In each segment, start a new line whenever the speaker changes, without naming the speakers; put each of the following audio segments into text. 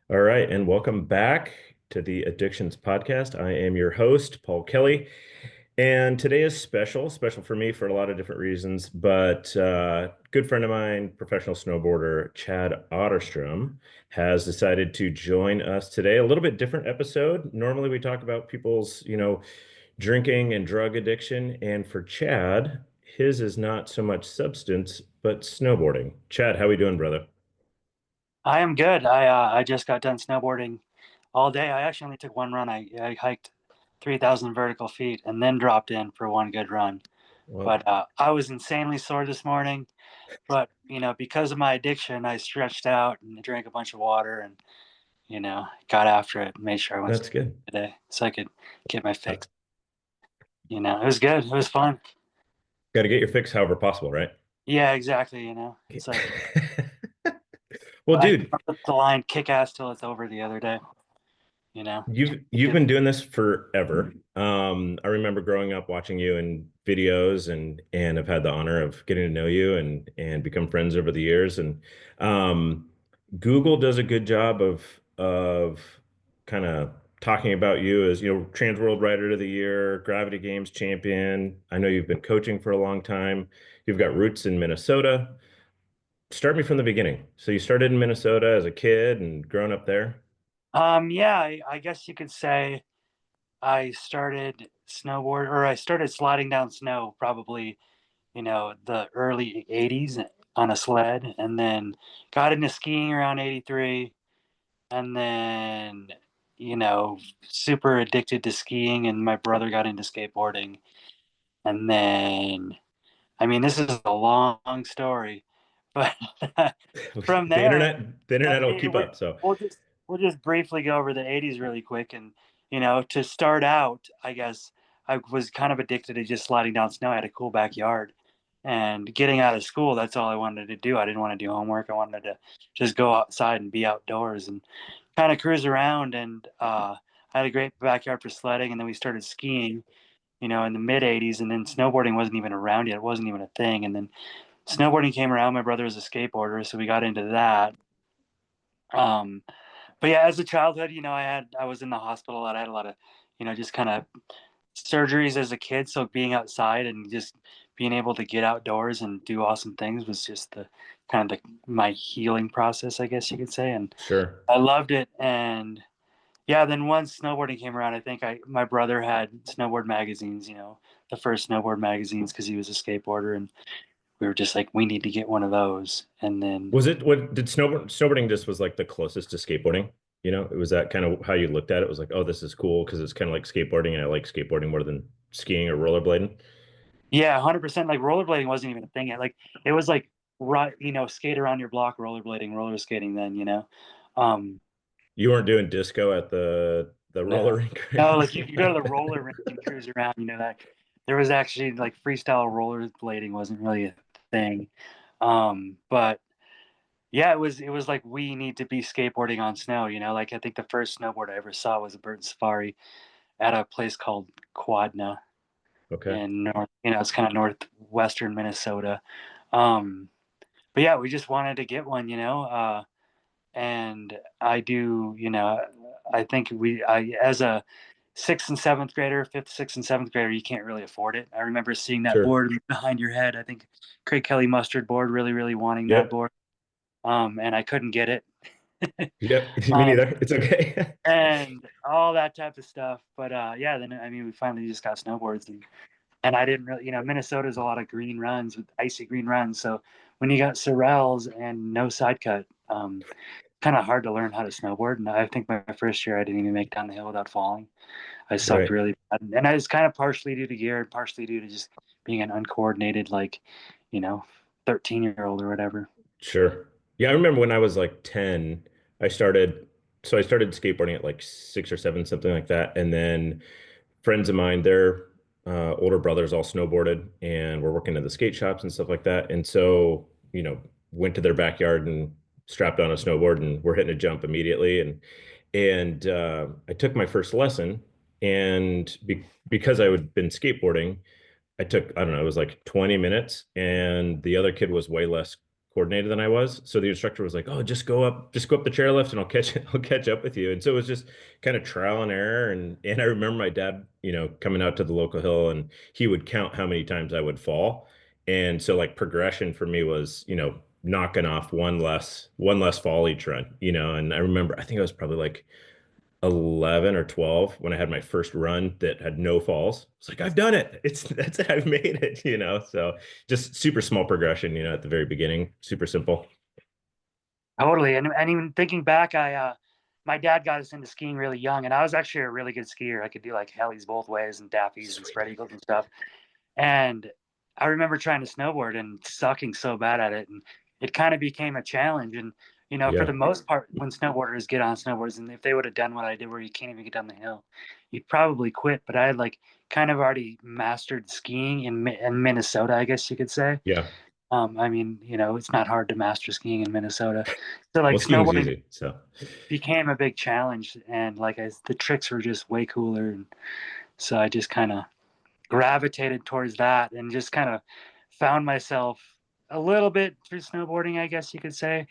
All right, and welcome back to the Addictions Podcast. I am your host, Paul Kelly, and today is special for me for a lot of different reasons. But good friend of mine, professional snowboarder Chad Otterstrom, has decided to join us today. A little bit different episode. Normally, we talk about people's, drinking and drug addiction, and for Chad, his is not so much substance, but snowboarding. Chad, how we doing, brother?
I am good. I just got done snowboarding all day. I actually only took one run. I hiked 3,000 vertical feet and then dropped in for one good run.
Well,
But I was insanely sore this morning. But because of my addiction, I stretched out and drank a bunch of water and got after it. Made sure I went
that's good.
today so I could get my
Uh,
fix. It was good. It was fun.
Got to get your fix however possible, right?
Yeah, exactly. It's like
Well,
I
dude,
crossed the line, kick ass till it's over the other day. You know.
you've been doing this forever. I remember growing up watching you in videos and I've had the honor of getting to know you and become friends over the years. And um, Google does a good job of kind of talking about you as, Transworld Rider of the Year, Gravity Games champion. I know you've been coaching for a long time. You've got roots in Minnesota. Start me from the beginning. So you started in Minnesota as a kid and grown up there.
Yeah, I guess you could say I started sliding down snow probably, the early 80s on a sled, and then got into skiing around 83, and then, super addicted to skiing, and my brother got into skateboarding. And then, I mean, this is a long story, but from
The
there,
internet, the internet will keep up. So
we'll just briefly go over the 80s really quick. And to start out, I guess I was kind of addicted to just sliding down snow. I had a cool backyard, and getting out of school, that's all I wanted to do. I didn't want to do homework. I wanted to just go outside and be outdoors and kind of cruise around. And I had a great backyard for sledding, and then we started skiing, in the mid 80s. And then snowboarding wasn't even around yet. It wasn't even a thing. And then snowboarding came around. My brother was a skateboarder, so we got into that. um but yeah, as a childhood, I was in the hospital. I had a lot of, just kind of surgeries as a kid. So being outside and just being able to get outdoors and do awesome things was just the kind of my healing process, I guess you could say. And
sure.
I loved it. And yeah, then once snowboarding came around, I think my brother had snowboard magazines, the first snowboard magazines, because he was a skateboarder, and we were just like, we need to get one of those. And then
Was it what did snowboarding just was like the closest to skateboarding? It was that kind of how you looked at it. It was like, oh, this is cool because it's kind of like skateboarding, and I like skateboarding more than skiing or rollerblading.
yeah, 100%. Like rollerblading wasn't even a thing yet. Like it was like, right, skate around your block, rollerblading, roller skating then. Um,
You weren't doing disco at the
no,
roller rink.
no, like you go to the roller rink and cruise around, that there was actually like freestyle rollerblading wasn't really a thing. But yeah, it was like, we need to be skateboarding on snow, like I think the first snowboard I ever saw was a bird safari at a place called Quadna
Okay,
in north, it's kind of northwestern Minnesota. Um, but yeah, we just wanted to get one, and I do, I think as a sixth and seventh grader, fifth, sixth, and seventh grader, you can't really afford it. I remember seeing that
sure.
board behind your head. I think Craig Kelly mustard board, really, really wanting that
Yep.
board. And I couldn't get it.
Yep. Me
um,
neither. It's okay.
and all that type of stuff. But yeah, then I mean, we finally just got snowboards, and I didn't really, Minnesota's a lot of green runs with icy green runs. So when you got sorels and no side cut, kind of hard to learn how to snowboard. And I think my first year I didn't even make down the hill without falling. I sucked
Right.
really bad, and I was kind of partially due to gear and partially due to just being an uncoordinated, like, you know, 13-year-old or whatever.
Sure. Yeah, I remember when I was like 10, I started, so I started skateboarding at like 6 or 7, something like that. And then friends of mine, their older brothers all snowboarded and were working at the skate shops and stuff like that. And so, went to their backyard and strapped on a snowboard and we're hitting a jump immediately. And I took my first lesson and because I had been skateboarding, I took, I don't know, it was like 20 minutes and the other kid was way less coordinated than I was. So the instructor was like, "Oh, just go up the chairlift, and I'll catch up with you." And so it was just kind of trial and error. And I remember my dad, coming out to the local hill, and he would count how many times I would fall. And so like progression for me was, knocking off one less fall each run, And I remember, I think I was probably like 11 or 12 when I had my first run that had no falls. It's like, I've done it. That's it. I've made it. So just super small progression, at the very beginning, super simple.
Totally. And even thinking back, my dad got us into skiing really young, and I was actually a really good skier. I could do like hellies both ways and dappies and
Sweet.
spread eagles and stuff. And I remember trying to snowboard and sucking so bad at it, and it kind of became a challenge. And for
Yeah.
the most part, when snowboarders get on snowboards, and if they would have done what I did, where you can't even get down the hill, you'd probably quit. But I had like kind of already mastered skiing in Minnesota, I guess you could say.
Yeah.
I mean, it's not hard to master skiing in Minnesota. So
Well,
like
skiing's
snowboarding
easy. So
became a big challenge, and like the tricks were just way cooler, and so I just kind of gravitated towards that and just kind of found myself a little bit through snowboarding, I guess you could say.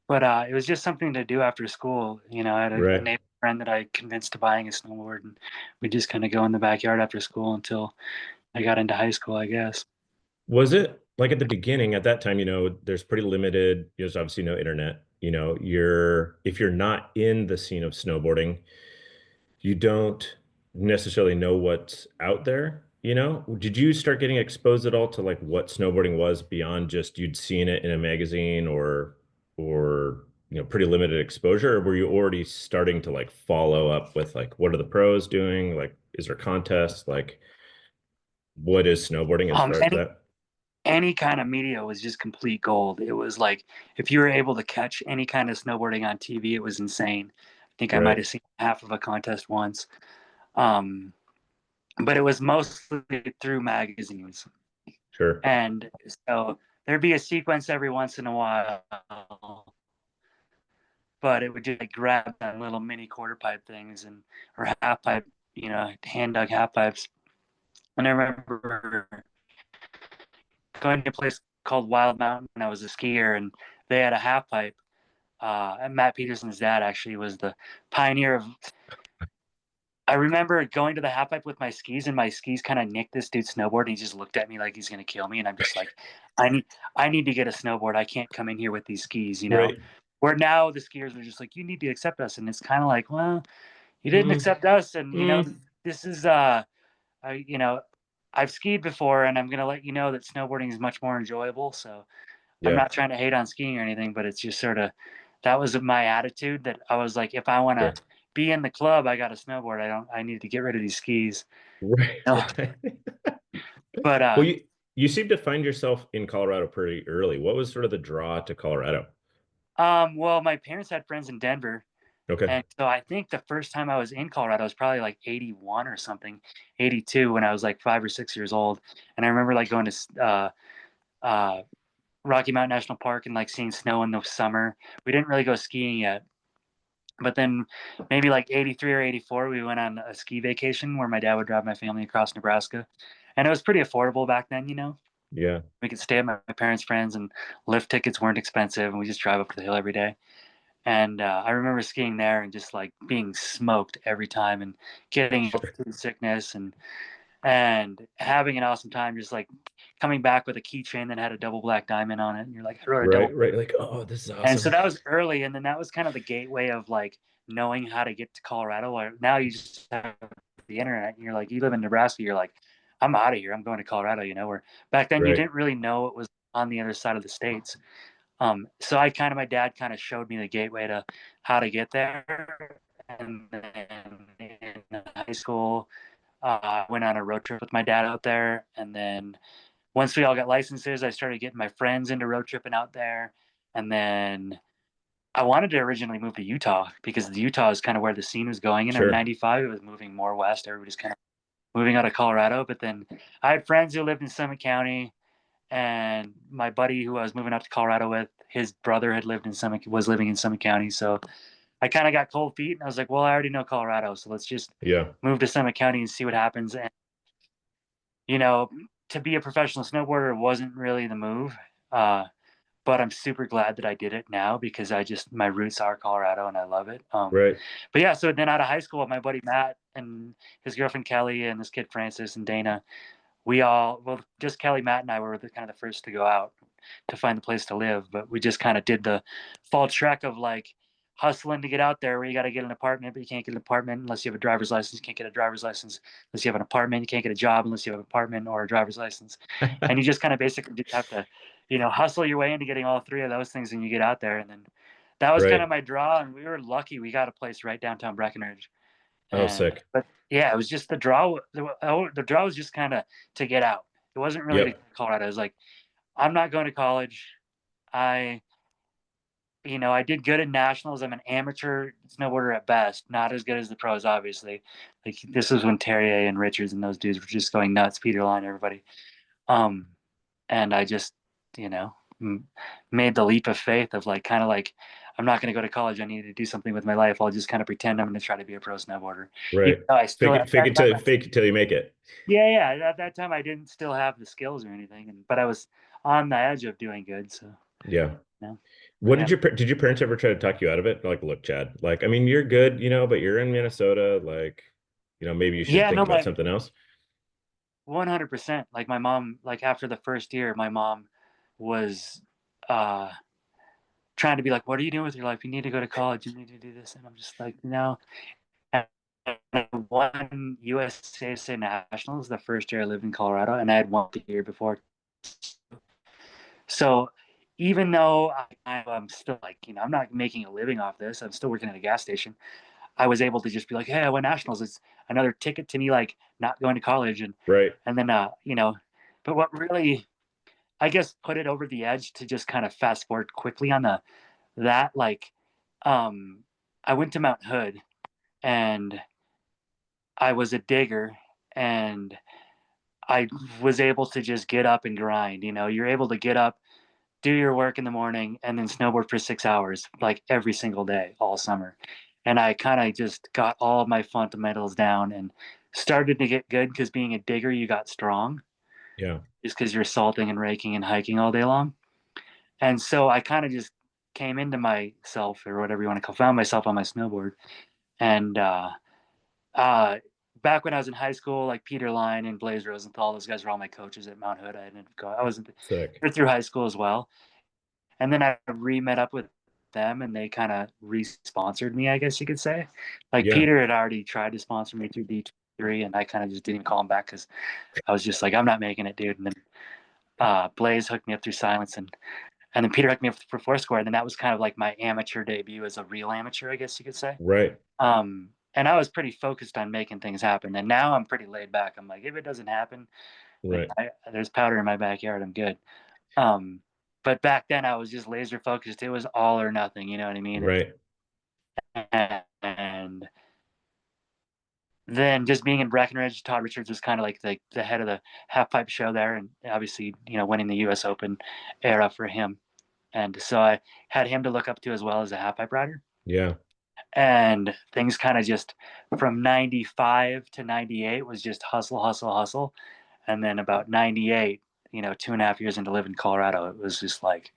But it was just something to do after school. I had a
right.
neighbor friend that I convinced to buying a snowboard, and we just kind of go in the backyard after school until I got into high school, I guess.
Was it like at the beginning, at that time, there's pretty limited, there's obviously no internet, if you're not in the scene of snowboarding, you don't necessarily know what's out there, Did you start getting exposed at all to like what snowboarding was beyond just you'd seen it in a magazine or pretty limited exposure, or were you already starting to like follow up with like what are the pros doing? Like, is there contests? Like, what is snowboarding as
Um,
far as
any
that?
any kind of media was just complete gold. It was like if you were able to catch any kind of snowboarding on TV, it was insane. I think I might
Right.
have seen half of a contest once. Um, but it was mostly through magazines.
Sure.
And so there'd be a sequence every once in a while, but it would just like grab that little mini quarter pipe things and or half pipe, hand dug half pipes. And I remember going to a place called Wild Mountain when I was a skier, and they had a half pipe. And Matt Peterson's dad actually was the pioneer of. I remember going to the half pipe with my skis, and my skis kind of nicked this dude's snowboard, and he just looked at me like he's gonna kill me, and I'm just like, I need, I need to get a snowboard. I can't come in here with these skis.
Right.
Where now the skiers are just like, you need to accept us, and it's kind of like, well, you didn't
Mm,
accept us, and
mm,
this is I, I've skied before, and I'm gonna let you know that snowboarding is much more enjoyable. So I'm
yeah,
not trying to hate on skiing or anything, but it's just sort of that was my attitude that I was like, if I want to
sure.
be in the club, I got a snowboard. I need to get rid of these skis.
Right,
No,
right.
but
Well, you seem to find yourself in Colorado pretty early. What was sort of the draw to Colorado?
well, my parents had friends in Denver,
Okay.
and so I think the first time I was in Colorado was probably like 81 or something, 82 when I was like 5 or 6 years old, and I remember like going to uh, Rocky Mountain National Park and like seeing snow in the summer. We didn't really go skiing yet. But then maybe like 83 or 84, we went on a ski vacation where my dad would drive my family across Nebraska. And it was pretty affordable back then.
Yeah.
We could stay at my parents' friends and lift tickets weren't expensive. And we just drive up to the hill every day. And I remember skiing there and just like being smoked every time and getting
Sure.
altitude sickness and having an awesome time, just like coming back with a keychain that had a double black diamond on it. And you're like, I wrote a double.
Right, right. Like, oh, this is
And so
awesome.
that was early, and then that was kind of the gateway of like knowing how to get to Colorado. Where now you just have the internet, and you're like, you live in Nebraska, you're like, I'm out of here. I'm going to Colorado. Where back then you
Right.
didn't really know it was on the other side of the states. So my dad kind of showed me the gateway to how to get there. And then in high school, I went on a road trip with my dad out there, and then once we all got licenses, I started getting my friends into road tripping out there, and then I wanted to originally move to Utah because the Utah is kind of where the scene was going. And in
Sure.
'95, it was moving more west. Everybody's kind of moving out of Colorado. But then I had friends who lived in Summit County, and my buddy who I was moving out to Colorado with, his brother was living in Summit County. So I kind of got cold feet, and I was like, well, I already know Colorado, so let's just
Yeah.
move to Summit County and see what happens. And you know, to be a professional snowboarder wasn't really the move. Uh, but I'm super glad that I did it now because my roots are Colorado and I love it.
Right.
But yeah, so then out of high school, my buddy Matt and his girlfriend Kelly and this kid Francis and Dana, we all, well, just Kelly, Matt, and I were kind of the first to go out to find the place to live. But we just kind of did the fall trek of like hustling to get out there where you got to get an apartment, but you can't get an apartment unless you have a driver's license. You can't get a driver's license unless you have an apartment. You can't get a job unless you have an apartment or a driver's license. And you just kind of basically just have to, hustle your way into getting all three of those things when you get out there. And then that was kind
Right.
of my draw. And we were lucky. We got a place right downtown Breckenridge.
Oh,
And
sick.
but yeah, it was just the draw. The draw was just kind of to get out. It wasn't really to go
Yep.
to Colorado. It was like, I'm not going to college. I, I did good in nationals. I'm an amateur snowboarder at best, not as good as the pros, obviously. Like this was when Terrier and Richards and those dudes were just going nuts. Peter Line, everybody. Um, and I just, you know, made the leap of faith of like, kind of like, I'm not going to go to college. I need to do something with my life. I'll just kind of pretend I'm going to try to be a pro snowboarder. Even
Right.
though I still at that time,
Fake it till you make it.
yeah, yeah. At that time, I didn't still have the skills or anything, but I was on the edge of doing good. So,
Yeah.
no,
What
yeah,
did your parents ever try to talk you out of it? Like, look, Chad, like, I mean, you're good, but you're in Minnesota. Like, maybe you should
yeah.
think
No,
about
my
something else.
100%. Like my mom, like after the first year, my mom was uh trying to be like, "What are you doing with your life? You need to go to college. You need to do this." And I'm just like, "No." And I won USASA Nationals the first year I lived in Colorado, and I had won the year before. So even though I'm still like, I'm not making a living off this, I'm still working at a gas station. I was able to just be like, "Hey, I won nationals. It's another ticket to me, like not going to college."
Right.
And then, but what really, I guess, put it over the edge to just kind of fast forward quickly on that, like, um, I went to Mount Hood and I was a digger and I was able to just get up and grind. You're able to get up, do your work in the morning, and then snowboard for 6 hours, like every single day, all summer. And I kind of just got all of my fundamentals down and started to get good because being a digger, you got strong
Yeah.
just because you're salting and raking and hiking all day long. And so I kind of just came into myself or whatever you want to call, found myself on my snowboard. And uh, back when I was in high school, like Peter Line and Blaze Rosenthal, those guys were all my coaches at Mount Hood. I didn't go, I wasn't
Sick.
through high school as well. And then I re-met up with them and they kind of re-sponsored me, I guess you could say. Like
Yeah.
Peter had already tried to sponsor me through D3 and I kind of just didn't call him back because I was just like, I'm not making it, dude. And then Blaze hooked me up through Silence and then Peter hooked me up for Foursquare. And then that was kind of like my amateur debut as a real amateur, I guess you could say.
Right.
And I was pretty focused on making things happen. And now I'm pretty laid back. I'm like, if it doesn't happen,
Right.
there's powder in my backyard. I'm good. Um, but back then I was just laser focused. It was all or nothing. You know what I mean?
Right.
And then just being in Breckenridge, Todd Richards was kind of like the head of the half pipe show there. And obviously, winning the US Open era for him. And so I had him to look up to as well as a half pipe rider.
Yeah.
And things kind of just from 95 to 98 was just hustle, hustle, hustle. And then about 98, 2.5 years into living in Colorado, it was just like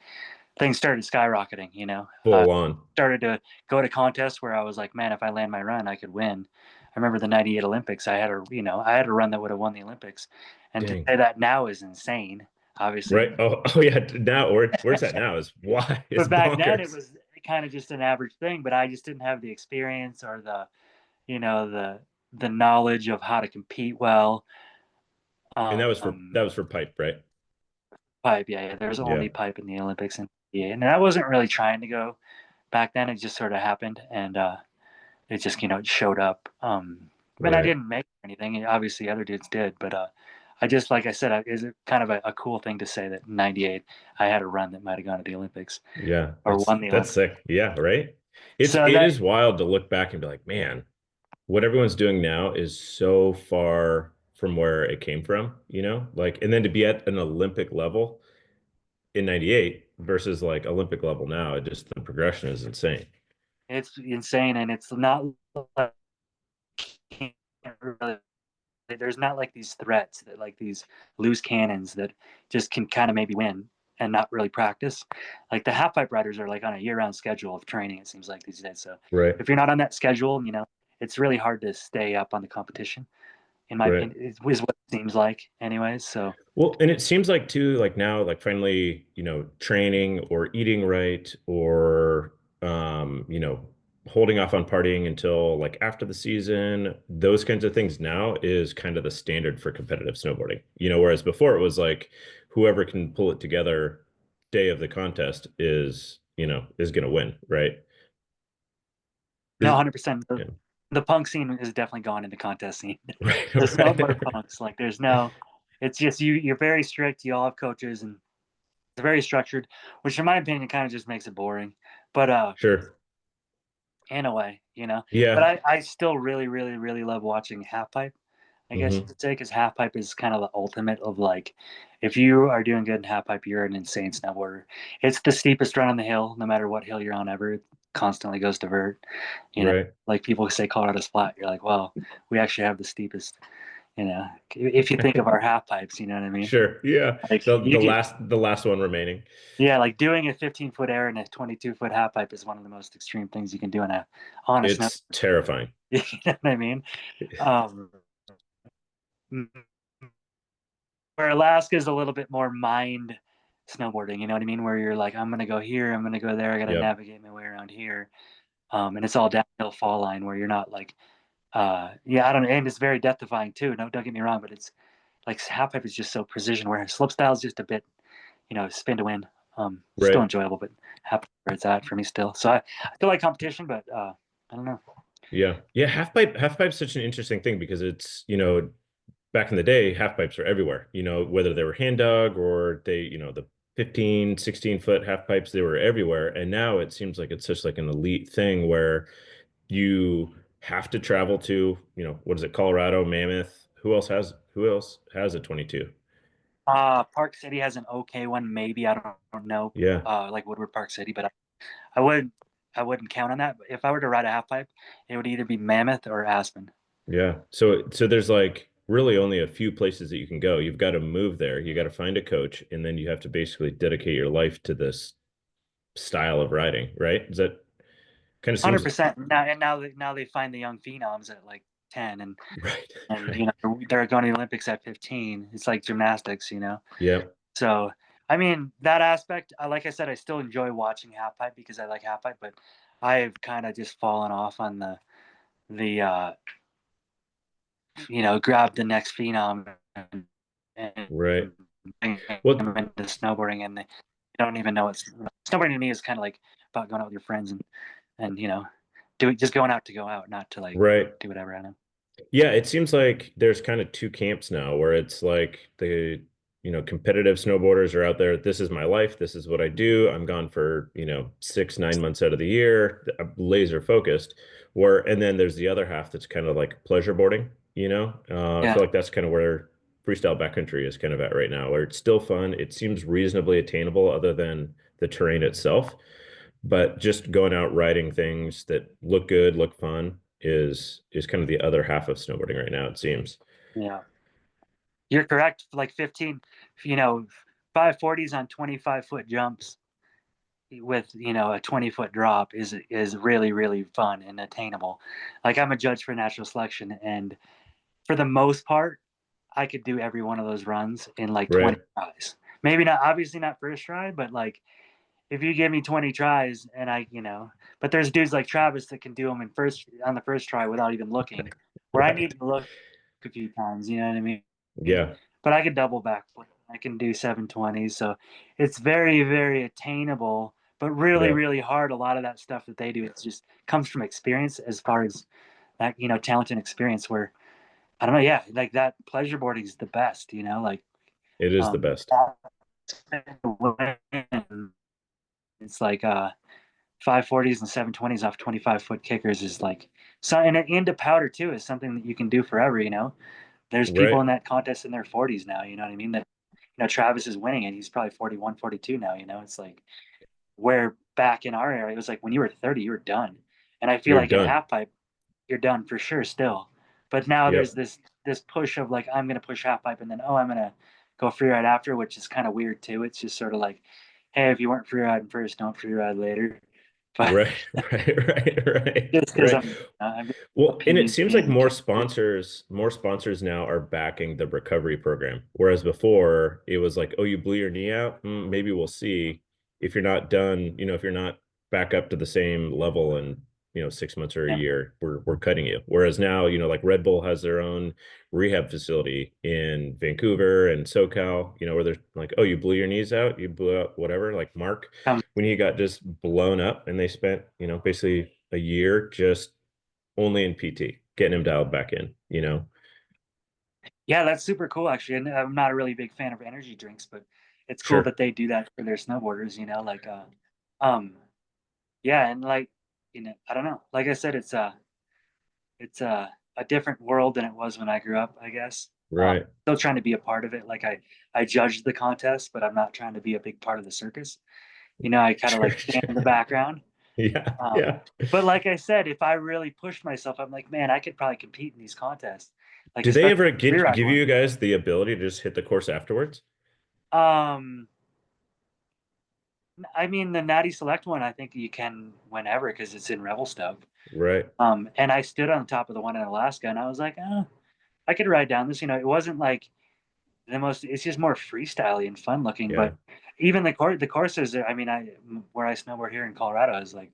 things started skyrocketing,
Full on.
started to go to contests where I was like, man, if I land my run, I could win. I remember the 98 Olympics. I had a run that would have won the Olympics. And to
Dang.
say that now is insane, obviously.
Right. Oh yeah. Now where's that now? Is why is
But back then it
bonkers.
was kind of just an average thing, but I just didn't have the experience or the knowledge of how to compete well.
And
Um,
that was for pipe, right?
Pipe, yeah, yeah. There's
Yeah.
only pipe in the Olympics, and yeah, and I wasn't really trying to go back then. It just sort of happened, and it just it showed up. But I
Right.
didn't make anything. Obviously, other dudes did, but I just like I said, is it kind of a cool thing to say that in '98 I had a run that might have gone to the Olympics
Yeah.
or won the
That's
Olympics.
sick. Yeah, right.
So
It
that
is wild to look back and be like, man, what everyone's doing now is so far from where it came from, Like, and then to be at an Olympic level in 98 versus like Olympic level now, the progression is insane.
it's insane, and it's not like really, there's not like these threats that like these loose cannons that just can kind of maybe win. and not really practice. Like the half pipe riders are like on a year-round schedule of training, it seems like these days. So
Right.
if you're not on that schedule, it's really hard to stay up on the competition, in my
Right.
opinion, is what it seems like anyways. So
Well, and it seems like too, like now, like finally, training or eating right or holding off on partying until like after the season, those kinds of things now is kind of the standard for competitive snowboarding. Whereas before it was like whoever can pull it together day of the contest is gonna win, right?
no,
Is
100%.
Yeah.
The punk scene is definitely gone in the contest scene.
Right,
The snowboard
right.
punks, like there's no, it's just you're very strict. You all have coaches and it's very structured, which in my opinion kind of just makes it boring. But
Sure.
in a way, But
Yeah.
I still really, really, really love watching half pipe. I guess you
Hmm.
could say, because half pipe is kind of the ultimate of like, if you are doing good in half pipe, you're an insane snowboarder. It's the steepest run on the hill, no matter what hill you're on ever. It constantly goes to vert.
Right.
Like people say Colorado's flat. You're like, well, we actually have the steepest. If you think of our half pipes, you know what I mean.
Sure. Yeah.
Like
The
you
the
could,
last the last one remaining.
yeah, like doing a 15-foot air and a 22-foot half pipe is one of the most extreme things you can do on a snow.
It's terrifying.
You know what I mean? Um, where Alaska is a little bit more mind snowboarding, you know what I mean? Where you're like, I'm gonna go here, I'm gonna go there, I gotta
Yep.
navigate my way around here. And it's all downhill fall line where you're not like, yeah, I don't know, and it's very death defying too. No, don't get me wrong, but it's like half pipe is just so precision. Where slope style is just a bit, spin to win. Still
Right.
enjoyable, but half pipe where it's at for me still. So I feel like competition, but I don't know.
Yeah. Yeah. Half pipe's such an interesting thing because it's, back in the day, half pipes were everywhere, whether they were hand dug or the 15, 16 foot half pipes, they were everywhere. And now it seems like it's just like an elite thing where you have to travel to, what is it, Colorado, Mammoth? Who else has a 22?
Park City has an okay one, maybe. I don't know,
Yeah.
like Woodward Park City, but I would I wouldn't count on that. If I were to ride a half pipe, it would either be Mammoth or Aspen.
Yeah. So there's like really only a few places that you can go. You've got to move there. You got to find a coach, and then you have to basically dedicate your life to this style of riding, right? Is that kind of seems
100%. Now they find the young phenoms at like 10,
right,
and
right.
they're going to the Olympics at 15. It's like gymnastics.
Yeah.
So I mean that aspect. Like I said, I still enjoy watching half pipe because I like half pipe, but I've kind of just fallen off on the grab the next phenom and
Right.
bring
Well,
them into snowboarding, and they don't even know it's snowboarding. To me is kind of like about going out with your friends and just going out to go out, not to like
right.
do whatever. I know.
Yeah, it seems like there's kind of two camps now where it's like competitive snowboarders are out there. This is my life. This is what I do. I'm gone for, 6, 9 months out of the year. I'm laser focused. And then there's the other half that's kind of like pleasure boarding. I
Yeah,
feel like that's kind of where freestyle backcountry is kind of at right now, where it's still fun. It seems reasonably attainable other than the terrain itself. But just going out riding things that look good, look fun is kind of the other half of snowboarding right now, it seems.
yeah, you're correct. Like 15, you know, 540s on 25-foot jumps with a 20-foot drop is really really fun and attainable. Like I'm a judge for natural selection, and for the most part, I could do every one of those runs in like 20
Right.
tries. Maybe not, obviously not first try, but like if you give me 20 tries and but there's dudes like Travis that can do them on the first try without even looking, where I
Right.
need to look a few times, you know what I mean?
Yeah.
But I can double backflip. I can do 720s. So it's very, very attainable, but really,
Yeah.
really hard. A lot of that stuff that they do, it just comes from experience as far as that, talent and experience where I don't know, yeah, like that pleasure boarding is the best, like
It is the
um
best.
it's like 540s and 720s off 25-foot kickers is like so, and into powder too is something that you can do forever. There's people
Right.
in that contest in their 40s now, you know what I mean, that Travis is winning and he's probably 41, 42 now. It's like where back in our area it was like when you were 30 you were done, and I feel
You're
like in
done.
half pipe you're done for sure still. But now there's
Yep.
this push of like I'm gonna push half pipe, and then oh I'm gonna go free ride after, which is kind of weird too. It's just sort of like, hey, if you weren't free riding first, don't free ride later. But
Right, right,
just because
right.
I'm just
Well, and it
opinions
seems like
being
more sponsors now are backing the recovery program. Whereas before it was like, oh, you blew your knee out, maybe we'll see. If you're not done, if you're not back up to the same level in, 6 months or a
yeah,
year, we're cutting you. Whereas now, like Red Bull has their own rehab facility in Vancouver and SoCal, where they're like, oh, you blew your knees out, you blew out whatever, like Mark
comes
when he got just blown up and they spent, basically a year just only in PT, getting him dialed back in.
yeah, that's super cool actually. And I'm not a really big fan of energy drinks, but it's cool
Sure.
that they do that for their snowboarders, like um yeah, and like I don't know. Like I said, it's a different world than it was when I grew up, I guess.
Right.
Still trying to be a part of it. Like I judged the contest, but I'm not trying to be a big part of the circus. I kind of
Sure.
like stand in the background.
Yeah.
Um,
Yeah.
but like I said, if I really pushed myself, I'm like, man, I could probably compete in these contests. Like
Do they
especially
ever
the freeride
give
one.
you guys the ability to just hit the course afterwards?
Um, I mean, the Natty Select one, I think you can whenever because it's in Revelstoke.
Right.
And I stood on top of the one in Alaska, and I was like, oh, I could ride down this. It wasn't like the most. It's just more freestyly and fun looking.
Yeah.
But even the courses, I mean, where I snowboard here in Colorado is like,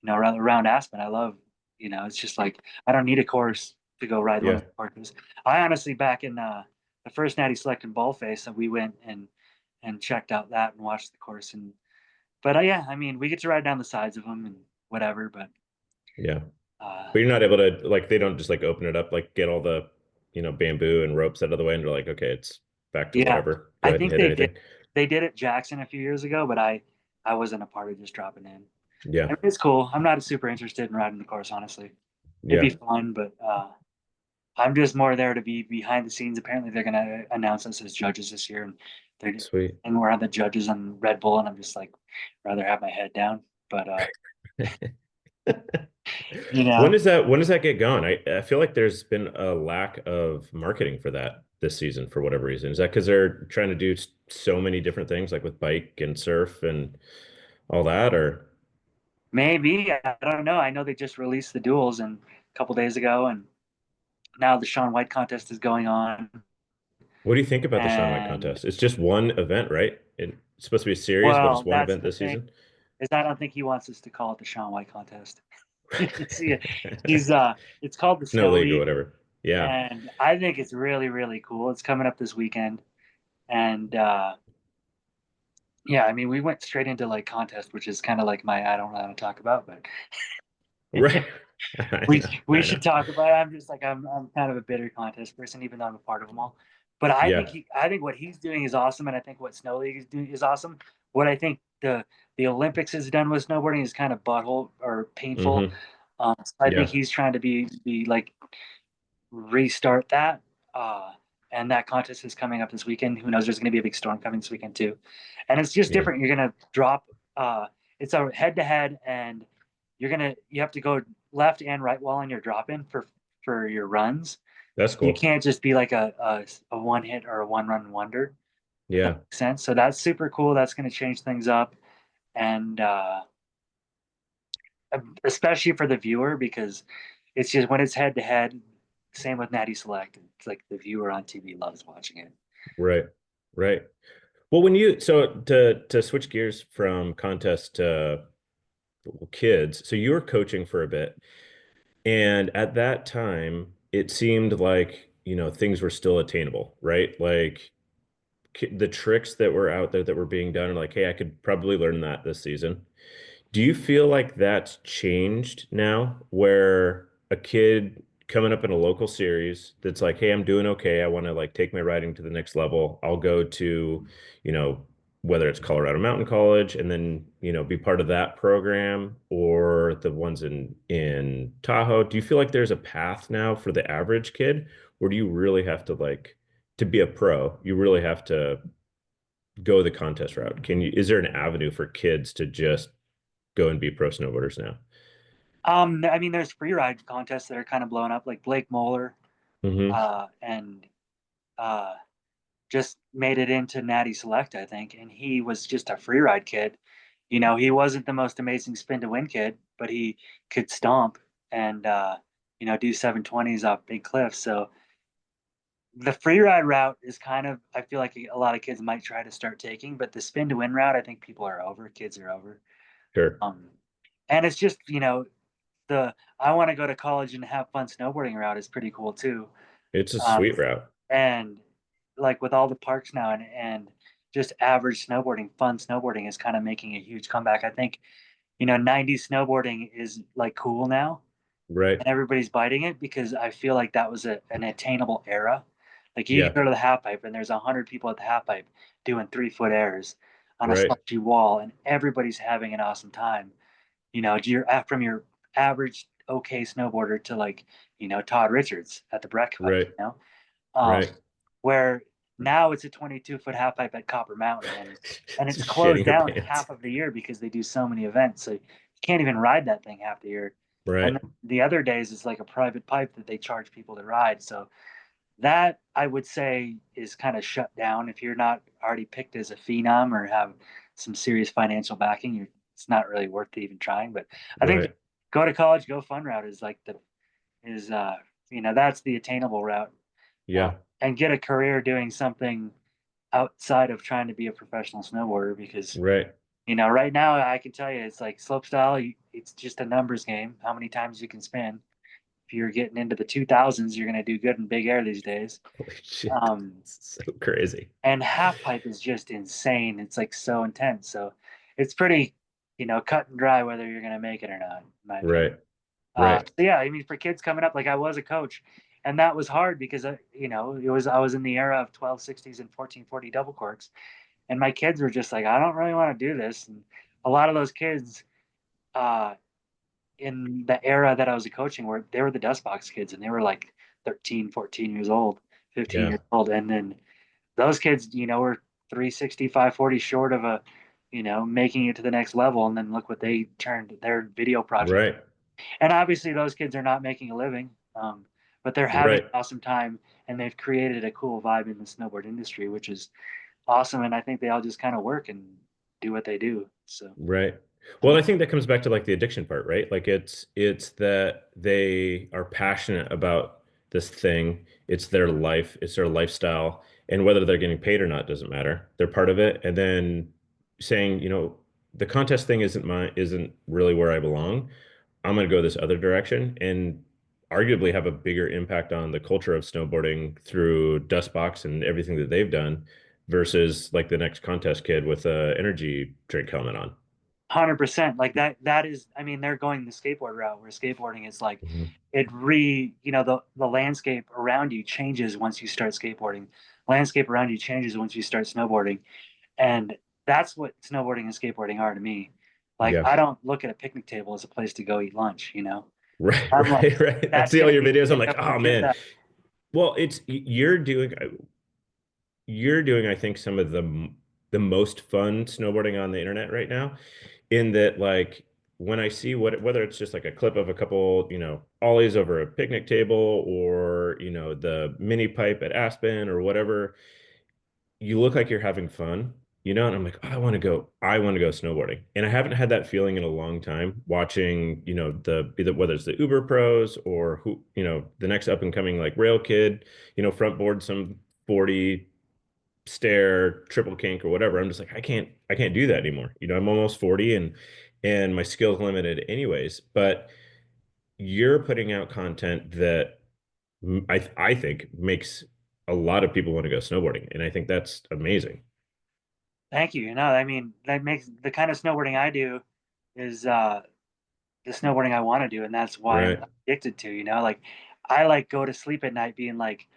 around Aspen. I love, it's just like I don't need a course to go ride one
Yeah.
of the courses. I honestly back in the first Natty Select in Baldface, and we went and checked out that and watched the course. And but yeah, I mean, we get to ride down the sides of them and whatever. But
Yeah.
uh,
But you're not able to like they don't just like open it up, like get all the, bamboo and ropes out of the way and they're like, okay, it's back to
yeah,
whatever. Go
I
ahead and
think
hit anything.
they did it Jackson a few years ago, but I wasn't a part of just dropping in.
Yeah.
I mean, it's cool. I'm not super interested in riding the course, honestly. It'd be
Yeah.
fun, but I'm just more there to be behind the scenes. Apparently, they're gonna announce us as judges this year, and they're
Sweet.
and we're on the judges on Red Bull, and I'm just like rather have my head down. But you know,
When does that get going? I feel like there's been a lack of marketing for that this season for whatever reason. Is that because they're trying to do so many different things like with bike and surf and all that or
maybe I don't know. I know they just released the duels and a couple days ago, and now the Sean White contest is going on,
what do you think about the Shawn White
and
contest? It's just one event, right? It's supposed to be a series, but it's
well,
one
that's
event
the
this
thing
season.
is I don't think he wants us to call it the Sean White contest. See, he's it's called the
Snow
Snow
League or
League,
whatever. Yeah.
and I think it's really really cool. It's coming up this weekend, and yeah, I mean, we went straight into like contest, which is kind of like my I don't know how to talk about, but
Right. I
we
know.
we
I know.
should talk about it. I'm just like I'm kind of a bitter contest person, even though I'm a part of them all. But
Yeah.
I think what he's doing is awesome, and I think what Snow League is doing is awesome. What I think the Olympics has done with snowboarding is kind of butthole or painful.
Hmm.
So I think
Yeah.
he's trying to be like restart that. Uh, and that contest is coming up this weekend. Who knows? There's going to be a big storm coming this weekend too, and it's just
Yeah.
different. You're going to drop. It's a head to head, and you have to go left and right while on your drop in for your runs.
That's
You
cool.
can't just be like a one hit or a one run wonder. If that
Yeah.
makes sense. So that's super cool. That's going to change things up, and especially for the viewer because it's just when it's head to head. Same with Natty Select. It's like the viewer on TV loves watching it.
Right. Right. Well, so to switch gears from contest to kids, so you were coaching for a bit, and at that time, it seemed like, things were still attainable, right? Like the tricks that were out there that were being done, are like, hey, I could probably learn that this season. Do you feel like that's changed now, where a kid coming up in a local series that's like, hey, I'm doing okay. I want to like take my riding to the next level. I'll go to, you know, whether it's Colorado Mountain College and then, be part of that program or the ones in Tahoe. Do you feel like there's a path now for the average kid, or do you really have to like to be a pro, you really have to go the contest route? Is there an avenue for kids to just go and be pro snowboarders now?
I mean, there's free ride contests that are kind of blowing up, like Blake Moeller,
Hmm.
and uh, just made it into Natty Select, I think, and he was just a free ride kid. You know, he wasn't the most amazing spin to win kid, but he could stomp and you know, do 720s off big cliffs. So the free ride route is kind of, I feel like a lot of kids might try to start taking, but the spin to win route, I think people are over, kids are over.
Sure.
Um, and it's just, you know, the I want to go to college and have fun snowboarding route is pretty cool too.
It's a
Um,
sweet route.
and like with all the parks now and just average snowboarding, fun snowboarding is kind of making a huge comeback. I think, you know, 90s snowboarding is like cool now
Right.
and everybody's biting it because I feel like that was an attainable era. Like you
Yeah.
go to the half pipe and there's 100 people at the half pipe doing 3 foot airs on a
Right.
slushy wall and everybody's having an awesome time. You know, you're from your average okay snowboarder to like, you know, Todd Richards at the Breck pipe,
Right.
you know? Um,
Right.
where now it's a 22-foot half pipe at Copper Mountain and it's
Just shitting
closed
your
down
pants.
half of the year because they do so many events. So you can't even ride that thing half the year. And
Right.
the other days it's like a private pipe that they charge people to ride. So that I would say is kind of shut down if you're not already picked as a phenom or have some serious financial backing. It's not really worth even trying. But I think
Right.
go to college, go fun route is like the is you know, that's the attainable route,
Yeah.
and get a career doing something outside of trying to be a professional snowboarder because
Right.
you know right now I can tell you it's like slopestyle. It's just a numbers game. How many times you can spin. If you're getting into the 2000s, you're going to do good in big air these days.
Holy shit.
Um,
It's so crazy.
and half pipe is just insane. It's like so intense. So it's pretty, you know, cut and dry whether you're going to make it or not, in my opinion.
Right. Right.
So yeah, I mean, for kids coming up, like I was a coach, and that was hard because you know, I was in the era of 1260s and 1440 double corks, and my kids were just like, I don't really want to do this. And a lot of those kids, uh, in the era that I was coaching, were they were the dust box kids, and they were like 13, 14 years old, 15
Yeah.
years old, and then those kids, you know, were 365, 40 short of a, you know, making it to the next level, and then look what they turned their video project.
Right.
And obviously, those kids are not making a living, but they're having
Right.
an awesome time, and they've created a cool vibe in the snowboard industry, which is awesome. And I think they all just kind of work and do what they do. So,
Right. Well, I think that comes back to like the addiction part, right? Like it's that they are passionate about this thing. It's their life, it's their lifestyle, and whether they're getting paid or not doesn't matter. They're part of it. And then saying, the contest thing isn't really where I belong. I'm going to go this other direction and arguably have a bigger impact on the culture of snowboarding through Dustbox and everything that they've done versus like the next contest kid with a energy drink helmet on.
100% like that is, I mean, they're going the skateboard route where skateboarding is like,
Mhm.
you know, the landscape around you changes once you start skateboarding. Landscape around you changes once you start snowboarding. And that's what snowboarding and skateboarding are to me. Like,
Yeah.
I don't look at a picnic table as a place to go eat lunch, you know?
Right,
I'm like,
right. I
that's
see all
going to
your
be
videos. I'm
pick
like,
up your
oh
kids
man.
at.
Well, you're doing, I think, some of the most fun snowboarding on the internet right now. In that, like, when I see whether it's just like a clip of a couple, ollies over a picnic table or, the mini pipe at Aspen or whatever, you look like you're having fun, and I'm like, oh, I want to go snowboarding. And I haven't had that feeling in a long time watching, either whether it's the Uber pros or who, the next up and coming like rail kid, front board some 40 stair, triple kink or whatever. I'm just like, I can't do that anymore. I'm almost 40 and my skill's limited anyways. But you're putting out content that I think makes a lot of people want to go snowboarding. And I think that's amazing.
Thank you. You know, I mean, that makes the kind of snowboarding I do is the snowboarding I want to do, and that's why I'm
Right.
addicted to. You know, like I like go to sleep at night being like,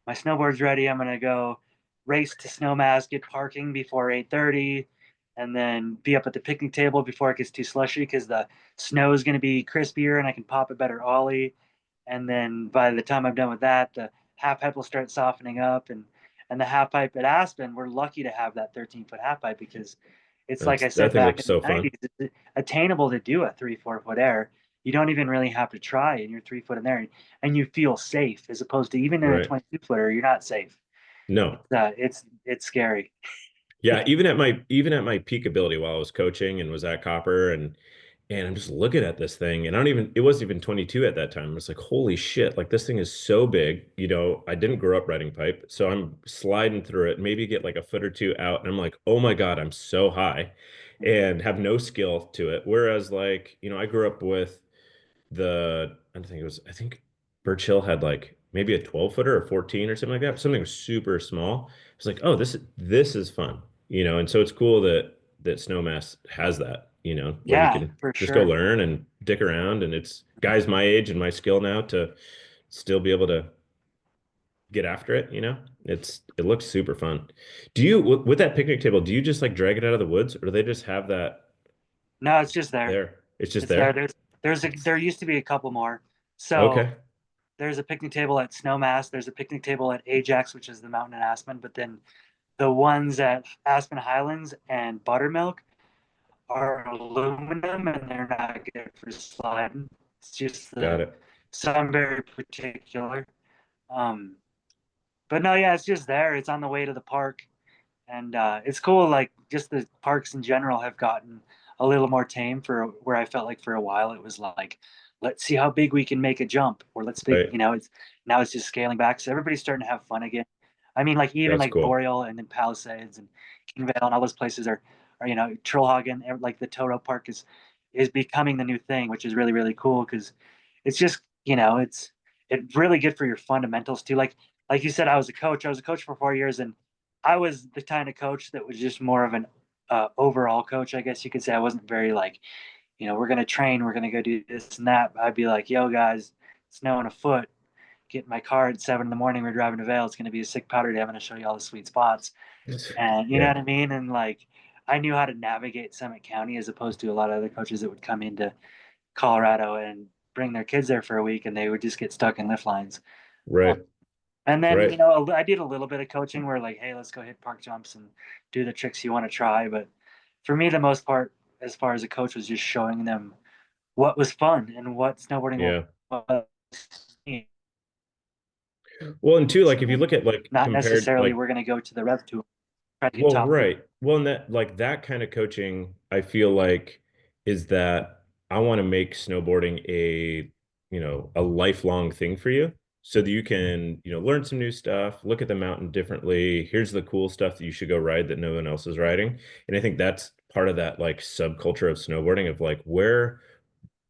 my snowboard's ready. I'm gonna go race to Snowmass, get parking before 8:30, and then be up at the picnic table before it gets too slushy because the snow is gonna be crispier and I can pop a better ollie. And then by the time I'm done with that, the half pipe will start softening up, and the half pipe at Aspen, we're lucky to have that 13-foot half pipe because it's like I
That
said
thing
back
looks
in the
so fun.
90s, it's attainable to do a 3, 4 foot air. You don't even really have to try, and you're 3 foot in there, and you feel safe as opposed to even in a
Right.
22 footer, you're not safe.
No.
It's scary.
Yeah, even at my peak ability while I was coaching and was at Copper and I'm just looking at this thing and I don't even it wasn't even 22 at that time. I was like, holy shit, like this thing is so big. I didn't grow up riding pipe, so I'm sliding through it, maybe get like a foot or two out, and I'm like, oh my God, I'm so high and have no skill to it. Whereas like, I grew up with I think Birch Hill had like maybe a 12 footer or 14 or something like that, something super small. It's like, oh, this is fun, and so it's cool that Snowmass has that, where you
Yeah,
can
for
just go
sure.
learn and dick around, and it's guys my age and my skill now to still be able to get after it, it looks super fun. With that picnic table, do you just like drag it out of the woods, or do they just have that
No, it's just there.
there? It's just
It's there.
there?
There used to be a couple more. So
Okay.
there's a picnic table at Snowmass. There's a picnic table at Ajax, which is the mountain in Aspen. But then the ones at Aspen Highlands and Buttermilk are aluminum and they're not good for sliding. It's just
Got it.
some very particular. Um, but no, yeah, it's just there. It's on the way to the park, and it's cool. Like just the parks in general have gotten a little more tame for where I felt like for a while it was like, let's see how big we can make a jump, or let's big,
Right.
it's now it's just scaling back. So everybody's starting to have fun again. I mean, like even
That's
like
cool.
Boreal and then Palisades and Kingvale and all those places are Trollhagen, like the Toto Park is becoming the new thing, which is really really cool because it's just it's really good for your fundamentals too. Like you said, I was a coach. I was a coach for 4 years, and I was the kind of coach that was just more of an overall coach, I guess you could say. I wasn't very like, we're gonna train, we're gonna go do this and that. I'd be like, yo guys, snow in a foot. Get in my car at 7 in the morning. We're driving to Vail. It's gonna be a sick powder day. I'm gonna show you all the sweet spots, and you know
Yeah.
what I mean. And like, I knew how to navigate Summit County as opposed to a lot of other coaches that would come into Colorado and bring their kids there for a week and they would just get stuck in lift lines. Um,
Right.
and then,
Right.
I did a little bit of coaching where like, hey, let's go hit park jumps and do the tricks you want to try. But for me, the most part, as far as a coach, was just showing them what was fun and what snowboarding
Yeah.
was,
Well, and two, like if you
and
look at like
not
compared,
necessarily
like,
we're going to go to the rev tour, try to get
well,
top three.
right. Well, and that kind of coaching, I feel like is that I want to make snowboarding a lifelong thing for you so that you can, learn some new stuff, look at the mountain differently. Here's the cool stuff that you should go ride that no one else is riding. And I think that's part of that like subculture of snowboarding of like where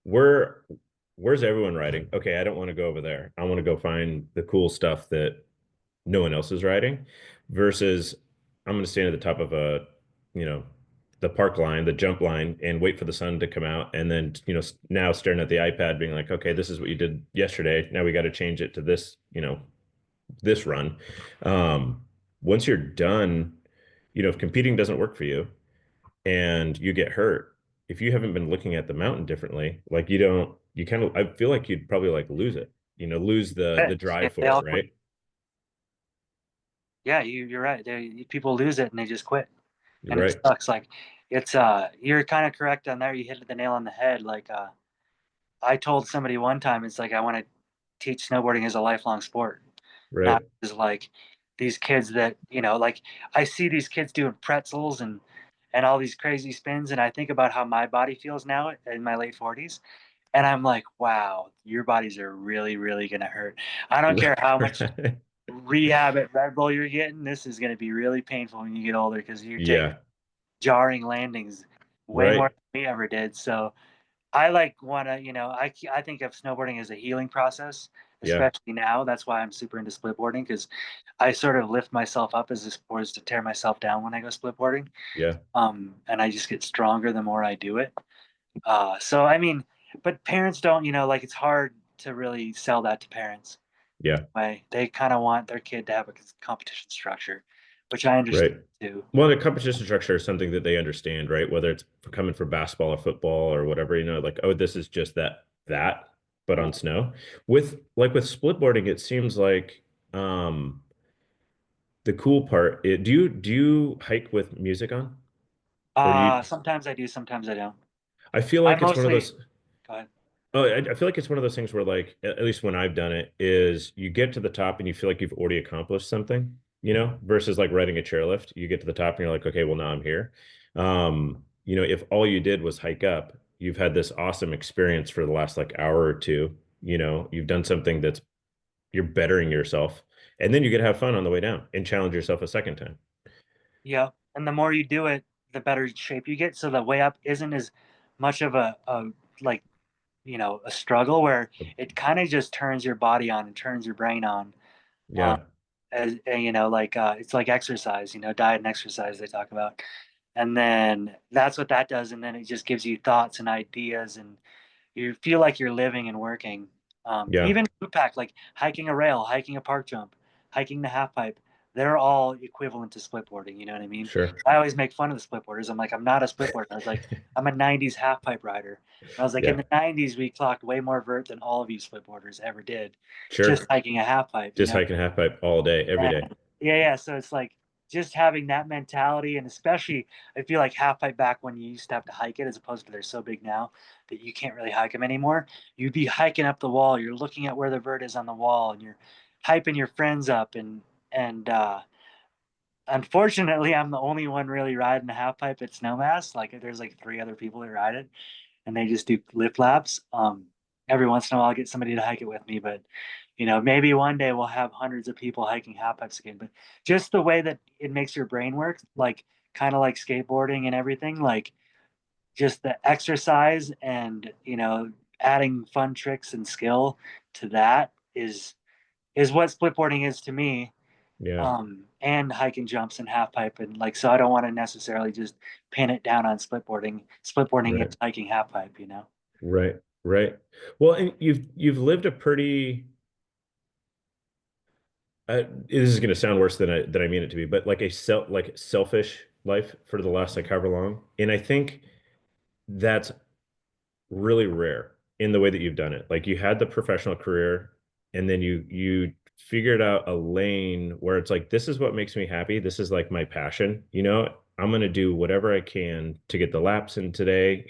where's everyone riding? Okay, I don't want to go over there. I want to go find the cool stuff that no one else is riding versus I'm going to stand at the top of you know, the park line, the jump line, and wait for the sun to come out. And then, now staring at the iPad being like, okay, this is what you did yesterday. Now we got to change it to this, this run. Um, Once you're done, if competing doesn't work for you, and you get hurt, if you haven't been looking at the mountain differently, like you kind of, I feel like you'd probably like lose it, lose the
Yeah,
drive
they
for it,
all quit.
right?
Yeah, you're right. People lose it and they just quit,
You're
and it
right.
sucks. Like it's you're kind of correct on there. You hit the nail on the head. Like I told somebody one time, it's like I want to teach snowboarding as a lifelong sport, not
Right.
as like these kids that like I see these kids doing pretzels and all these crazy spins, and I think about how my body feels now in my late 40s, and I'm like, wow, your bodies are really, really gonna hurt. I don't care how much
Right.
rehab at Red Bull you're getting. This is gonna be really painful when you get older because you're taking
Yeah.
jarring landings way more
Right.
than me ever did. So I like want to, I think of snowboarding as a healing process,
Yeah.
especially now. That's why I'm super into splitboarding because I sort of lift myself up as opposed to tear myself down when I go splitboarding.
Yeah.
And I just get stronger the more I do it. So I mean, but parents don't, like it's hard to really sell that to parents.
Yeah.
Way they kind of want their kid to have a competition structure, which I understand
Right.
too.
Well, the competition structure is something that they understand, right? Whether it's coming from basketball or football or whatever, like, oh, this is just that, but
Yeah.
on snow. With splitboarding, it seems like the cool part, do you hike with music on? Or do you
Sometimes I do, sometimes I don't.
I feel
I
like it's one of
mostly
those
go ahead.
oh, I feel like it's one of those things where like at least when I've done it is you get to the top and you feel like you've already accomplished something. versus like riding a chairlift. You get to the top and you're like, okay, well, now I'm here. If all you did was hike up, you've had this awesome experience for the last like hour or two. You've done something that's you're bettering yourself, and then you get to have fun on the way down and challenge yourself a second time.
Yeah. And the more you do it, the better shape you get. So the way up isn't as much of a like, a struggle where it kind of just turns your body on and turns your brain on. Um,
Yeah,
like it's like exercise, diet and exercise they talk about. And then that's what that does. And then it just gives you thoughts and ideas, and you feel like you're living and working.
yeah,
Even food pack, like hiking a rail, hiking a park jump, hiking the half pipe, they're all equivalent to split boarding. You know what I mean?
sure.
I always make fun of the split boarders. I'm like, I'm not a split boarder. I was like, I'm a 90s half pipe rider. And I was like, in
Yeah,
the 90s, we clocked way more vert than all of you split boarders ever did, just
sure.
hiking a half pipe,
Just hiking half pipe all day, every day.
And yeah, yeah. So it's like just having that mentality, and especially I feel like half pipe back when you used to have to hike it, as opposed to they're so big now that you can't really hike them anymore. You'd be hiking up the wall, you're looking at where the vert is on the wall, and you're hyping your friends up, and unfortunately, I'm the only one really riding a half pipe at Snowmass. Like there's like three other people that ride it, and they just do lift laps. Every once in a while, I'll get somebody to hike it with me, but maybe one day we'll have hundreds of people hiking half pipes again. But just the way that it makes your brain work, like kind of like skateboarding and everything, like just the exercise and adding fun tricks and skill to that is what splitboarding is to me.
Yeah,
And hiking jumps and half pipe, and like, so I don't want to necessarily just pin it down on splitboarding
right,
is hiking half pipe.
right, right. Well, and you've lived a pretty this is going to sound worse than I mean it to be, but like selfish life for the last like however long. And I think that's really rare in the way that you've done it. Like you had the professional career and then you figured out a lane where it's like this is what makes me happy. This is like my passion, I'm going to do whatever I can to get the laps in today,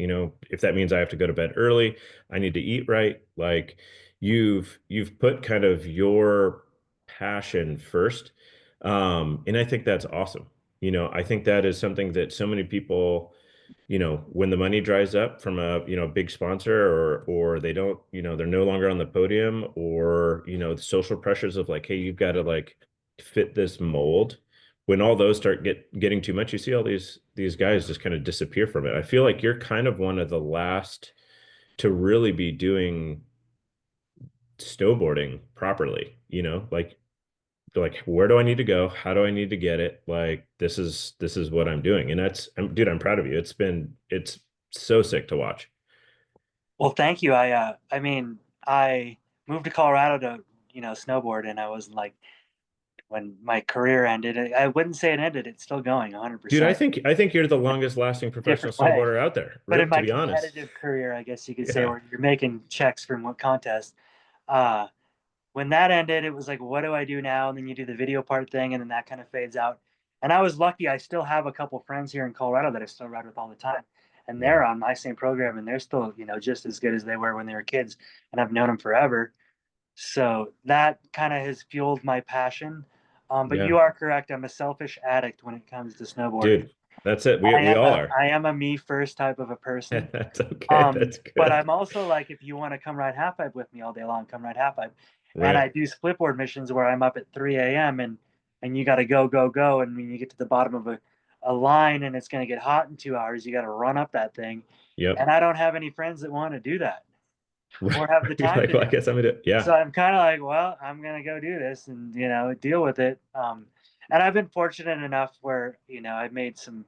if that means I have to go to bed early, I need to eat right. Like you've put kind of your passion first. And I think that's awesome. I think that is something that so many people when the money dries up from a, big sponsor or they don't, they're no longer on the podium or, the social pressures of like, hey, you've got to like fit this mold. When all those start getting too much, you see all these guys just kind of disappear from it. I feel like you're kind of one of the last to really be doing snowboarding properly, like where do I need to go? How do I need to get it? Like this is what I'm doing. And dude, I'm proud of you. It's so sick to watch.
Well, thank you. I mean, I moved to Colorado to, snowboard, and I was like, when my career ended, I wouldn't say it ended, it's still going
Dude, I
100%,
think I think you're the longest lasting professional
different way.
snowboarder out there,
But in
to
my
be honest.
competitive career, I guess you could say,
Yeah.
where you're making checks from what contest, uh, when that ended, it was like, what do I do now? And then you do the video part thing, and then that kind of fades out. And I was lucky; I still have a couple friends here in Colorado that I still ride with all the time, and
Yeah.
they're on my same program, and they're still, just as good as they were when they were kids, and I've known them forever. So that kind of has fueled my passion. But you
Yeah.
are correct; I'm a selfish addict when it comes to snowboarding.
Dude, that's it. We all are.
I am a me first type of a person.
That's okay. That's
But
good.
I'm also like, if you want to come ride half pipe with me all day long, come ride half pipe. And
Right.
I do splitboard missions where I'm up at 3 a.m. and you got to go, go, go. And when you get to the bottom of a line and it's going to get hot in 2 hours, you got to run up that thing.
Yep.
And I don't have any friends that want to do that
Right.
or have the
You're
time
like,
to
well, I
do it.
guess I'm gonna do yeah.
So I'm kind of like, well, I'm going to go do this and, deal with it. And I've been fortunate enough where, I've made some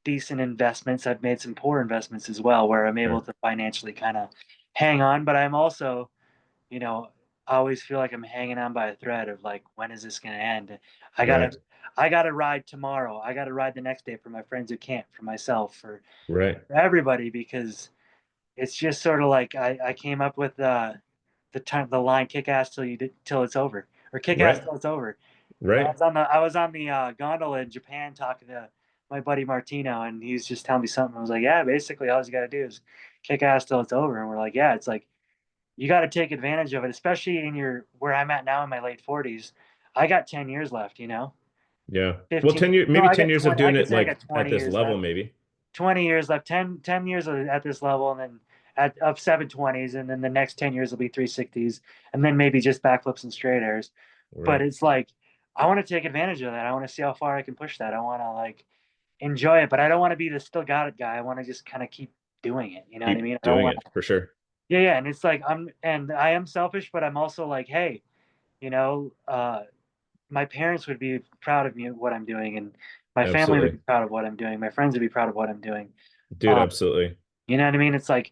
decent investments. I've made some poor investments as well, where I'm able
Sure.
to financially kind of hang on. But I'm also, you know, I always feel like I'm hanging on by a thread of like, when is this going to end? I gotta,
Right.
I gotta ride tomorrow. I gotta ride the next day for my friends who can't, for myself,
Right.
for everybody, because it's just sort of like I came up with the line "kick ass till it's over" or "kick ass
Right.
till it's over."
Right.
I was on the gondola in Japan talking to my buddy Martino, and he was just telling me something. I was like, "Yeah, basically, all you got to do is kick ass till it's over." And we're like, "Yeah, it's like you got to take advantage of it, especially in your where I'm at now in my late 40s. I got 10 years left.
Yeah. Well,
15.
10 years,
No,
maybe
I
10
got
years of
20. I
doing
could
it
say I
like
got
at
20
this
years
level,
left.
maybe.
20 years left, 10 years at this level, and then at of 720s, and then the next 10 years will be 360s, and then maybe just backflips and straight airs. But
Right.
it's like I want to take advantage of that. I want to see how far I can push that. I want to like enjoy it, but I don't want to be the still got it guy. I want to just kind of keep doing it. You know what I
Keep
mean? I don't
doing
want
it for sure.
yeah, yeah. And it's like and I am selfish, but I'm also like, hey, you know, my parents would be proud of me what I'm doing, and my family would be
Absolutely.
proud of what I'm doing. My friends would be proud of what I'm doing.
Dude,
Um,
absolutely.
you know what I mean? It's like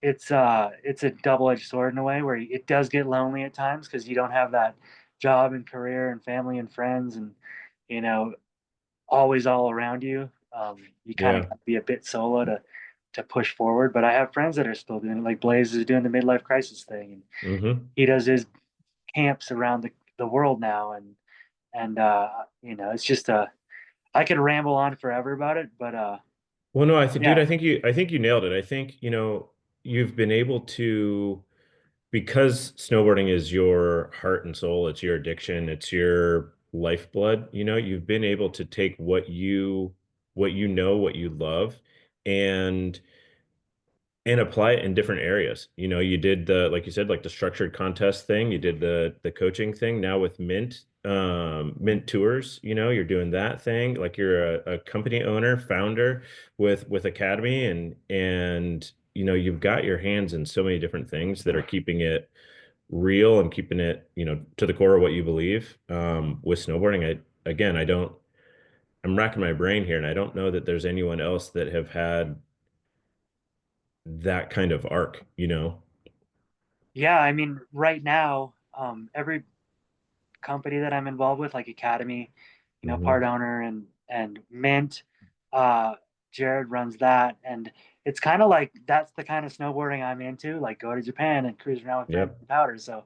it's a double-edged sword in a way where it does get lonely at times because you don't have that job and career and family and friends and you know always all around you. You kind of
Yeah.
got to be a bit solo to push forward. But I have friends that are still doing it. Like Blaze is doing the midlife crisis thing, and
Hmm.
he does his camps around the world now. And it's just I could ramble on forever about it, but
Well, no, I think, dude,
yeah,
I think you nailed it. I think, you've been able to, because snowboarding is your heart and soul, it's your addiction, it's your lifeblood, you've been able to take what you love and apply it in different areas. You did like you said, like the structured contest thing, you did the coaching thing. Now with Mint Tours, you're doing that thing. Like you're a company owner, founder with Academy, and you've got your hands in so many different things that are keeping it real and keeping it, to the core of what you believe. With snowboarding, I don't, I'm racking my brain here, and I don't know that there's anyone else that have had that kind of arc.
yeah. I mean, right now, every company that I'm involved with, like Academy, part
Hmm.
owner and Mint. Uh, Jared runs that, and it's kind of like that's the kind of snowboarding I'm into. Like go to Japan and cruise around with
Yep.
Brandon Powder. So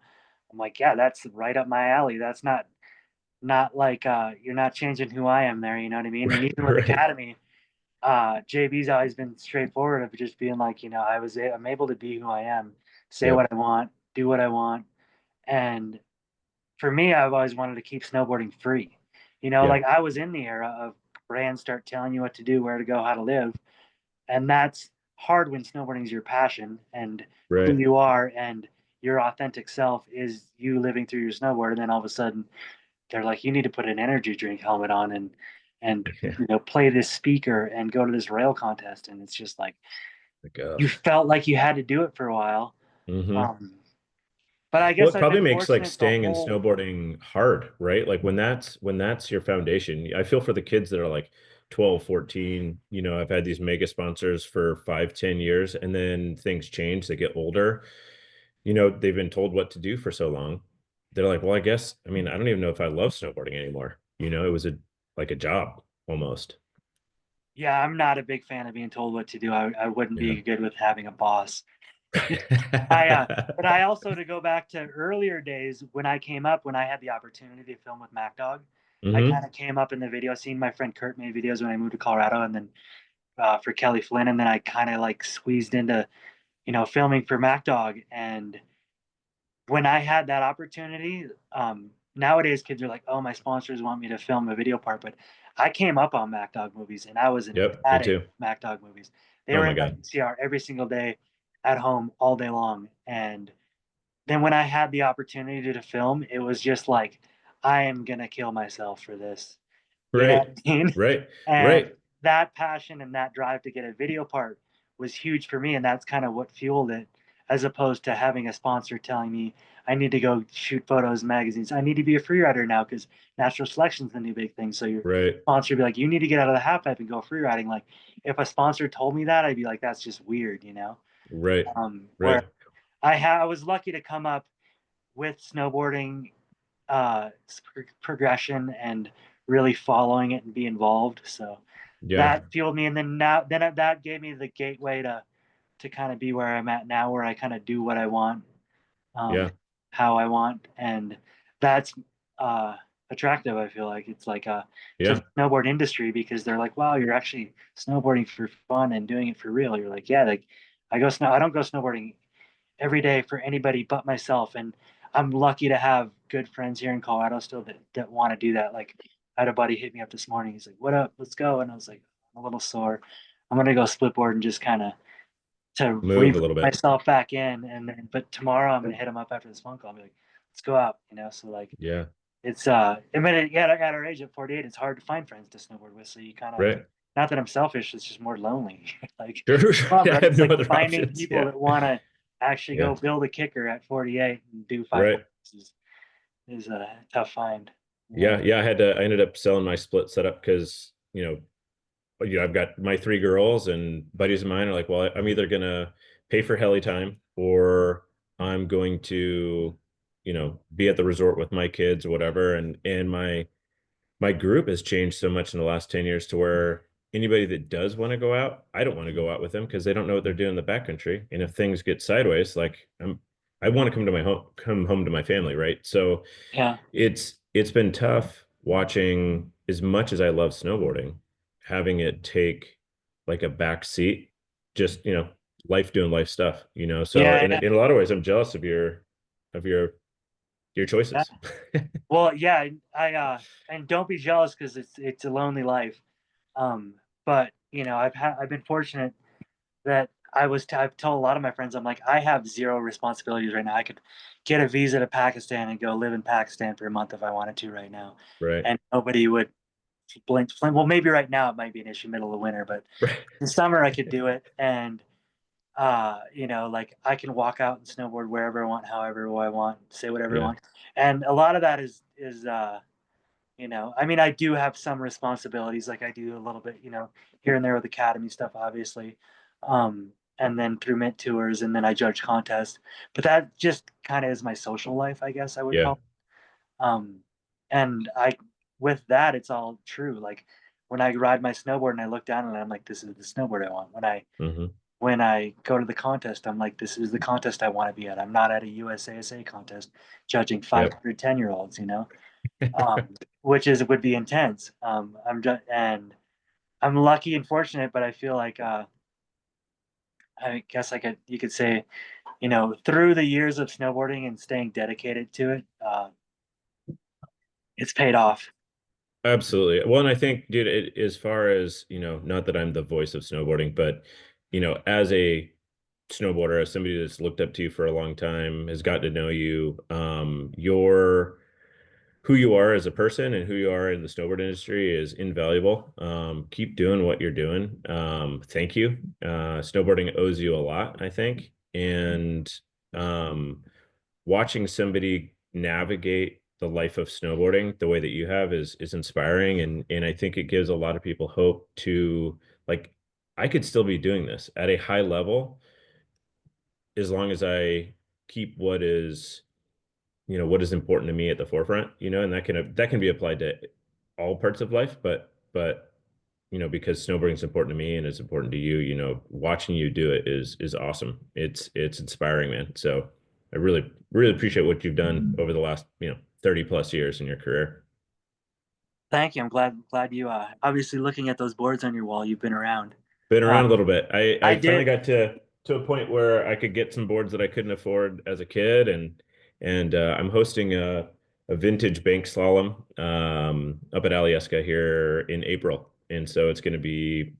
I'm like, yeah, that's right up my alley. That's not like you're not changing who I am there. You know what I mean? And even with
Right.
Academy, JB's always been straightforward of just being like, I'm able to be who I am, say what
Yep.
I want, do what I want, and for me, I've always wanted to keep snowboarding free.
Yeah.
Like I was in the era of brands start telling you what to do, where to go, how to live. And that's hard when snowboarding is your passion and who
Right.
you are and your authentic self is you living through your snowboard. And then all of a sudden they're like, you need to put an energy drink helmet on and
Yeah.
play this speaker and go to this rail contest. And it's just like
Like,
you felt like you had to do it for a while.
hmm.
Um, but I
Well,
guess
it
I've
probably
been
makes like
fortunate the
staying in
whole
snowboarding hard, right? Like when that's your foundation. I feel for the kids that are like 12, 14. I've had these mega sponsors for 5, 10 years, and then things change. They get older. They've been told what to do for so long. They're like, well, I mean, I don't even know if I love snowboarding anymore. It was like a job almost.
Yeah, I'm not a big fan of being told what to do. I wouldn't
Yeah.
be good with having a boss. I but I also to go back to earlier days when I came up, when I had the opportunity to film with MacDog, I kind
Hmm.
of came up in the video. Seen my friend Kurt made videos when I moved to Colorado, and then for Kelly Flynn, and then I kind of like squeezed into filming for MacDog. And when I had that opportunity, nowadays kids are like, "Oh, my sponsors want me to film a video part," but I came up on MacDog movies, and I was an
Yep, me
addict
too.
of MacDog movies. They
Oh
were
my
in my
God.
VCR every single day, at home all day long. And then when I had the opportunity to film, it was just like, I am gonna kill myself for this. You know what
Right.
I mean?
Right.
And
Right.
that passion and that drive to get a video part was huge for me, and that's kind of what fueled it, as opposed to having a sponsor telling me I need to go shoot photos in magazines. I need to be a free rider now because natural selection's the new big thing. So your
Right.
sponsor would be like, you need to get out of the half pipe and go free riding. Like if a sponsor told me that, I'd be like, that's just weird.
Right.
Where
Right.
I was lucky to come up with snowboarding progression and really following it and be involved. So
Yeah.
that fueled me, and that gave me the gateway to kind of be where I'm at now, where I kind of do what I want, um,
Yeah.
how I want, and that's uh, attractive. I feel like it's like to the
Yeah.
snowboard industry because they're like, wow, you're actually snowboarding for fun and doing it for real. You're like, yeah, like I don't go snowboarding every day for anybody but myself. And I'm lucky to have good friends here in Colorado still that want to do that. Like I had a buddy hit me up this morning. He's like, "What up? Let's go." And I was like, "I'm a little sore. I'm gonna go splitboard and just kind of to
Move a
re
little bit.
myself back in." And then, but tomorrow I'm gonna hit him up after this phone call. I'll be like, "Let's go out," you know. So like,
Yeah.
it's I mean, yeah, at our age at 48, it's hard to find friends to snowboard with. So you kind of,
Right.
not that I'm selfish, it's just more lonely. Like,
Sure, sure.
come on,
I
bro.
have
It's
no
like
other
finding
options.
people
Yeah.
that want to actually
Yeah.
go build a kicker at 48 and do five
Right.
boards is a tough find. You know?
Yeah. Yeah. I ended up selling my split setup because, I've got my three girls and buddies of mine are like, well, I'm either gonna pay for heli time or I'm going to, be at the resort with my kids or whatever. And my group has changed so much in the last 10 years to where anybody that does want to go out, I don't want to go out with them because they don't know what they're doing in the backcountry. And if things get sideways, like I want to come home to my family, right? So
Yeah.
it's been tough watching as much as I love snowboarding, having it take like a back seat, just life doing life stuff, So
Yeah.
in a lot of ways, I'm jealous of your
Yeah.
choices.
Well, yeah, and don't be jealous because it's a lonely life. But I've been fortunate that I've told a lot of my friends, I'm like, I have zero responsibilities right now. I could get a visa to Pakistan and go live in Pakistan for a month if I wanted to right now,
Right.
and nobody would blink. Well, maybe right now it might be an issue, middle of winter, but
Right.
in summer I could do it, and like I can walk out and snowboard wherever I want, however I want, say whatever I
Yeah.
want, and a lot of that is I mean, I do have some responsibilities, like I do a little bit, here and there with academy stuff, obviously, and then through mint tours, and then I judge contests. But that just kind of is my social life, I guess I would
Yeah.
call it. And with that, it's all true. Like when I ride my snowboard and I look down and I'm like, this is the snowboard I want.
Hmm.
When I go to the contest, I'm like, this is the contest I want to be at. I'm not at a USASA contest judging
Yep.
510-year-olds, which would be intense. I'm just and I'm lucky and fortunate, but I feel like I guess you could say, through the years of snowboarding and staying dedicated to it, it's paid off.
Absolutely. Well, and I think, dude, as far as, not that I'm the voice of snowboarding, but, as a snowboarder, as somebody that's looked up to you for a long time, has got to know you, who you are as a person and who you are in the snowboard industry is invaluable. Keep doing what you're doing. Thank you. Snowboarding owes you a lot, I think. And um, watching somebody navigate the life of snowboarding the way that you have is inspiring, and I think it gives a lot of people hope to, like, I could still be doing this at a high level as long as I keep what is important to me at the forefront, and that can be applied to all parts of life, but because snowboarding is important to me and it's important to you, watching you do it is awesome. It's inspiring, man. So I really really appreciate what you've done over the last 30 plus years in your career.
Thank you. I'm glad you obviously looking at those boards on your wall. You've been around.
Been
Uh,
around a little bit. I
I
finally
did.
got to a point where I could get some boards that I couldn't afford as a kid, and I'm hosting a vintage bank slalom up at Alyeska here in April, and so it's going to be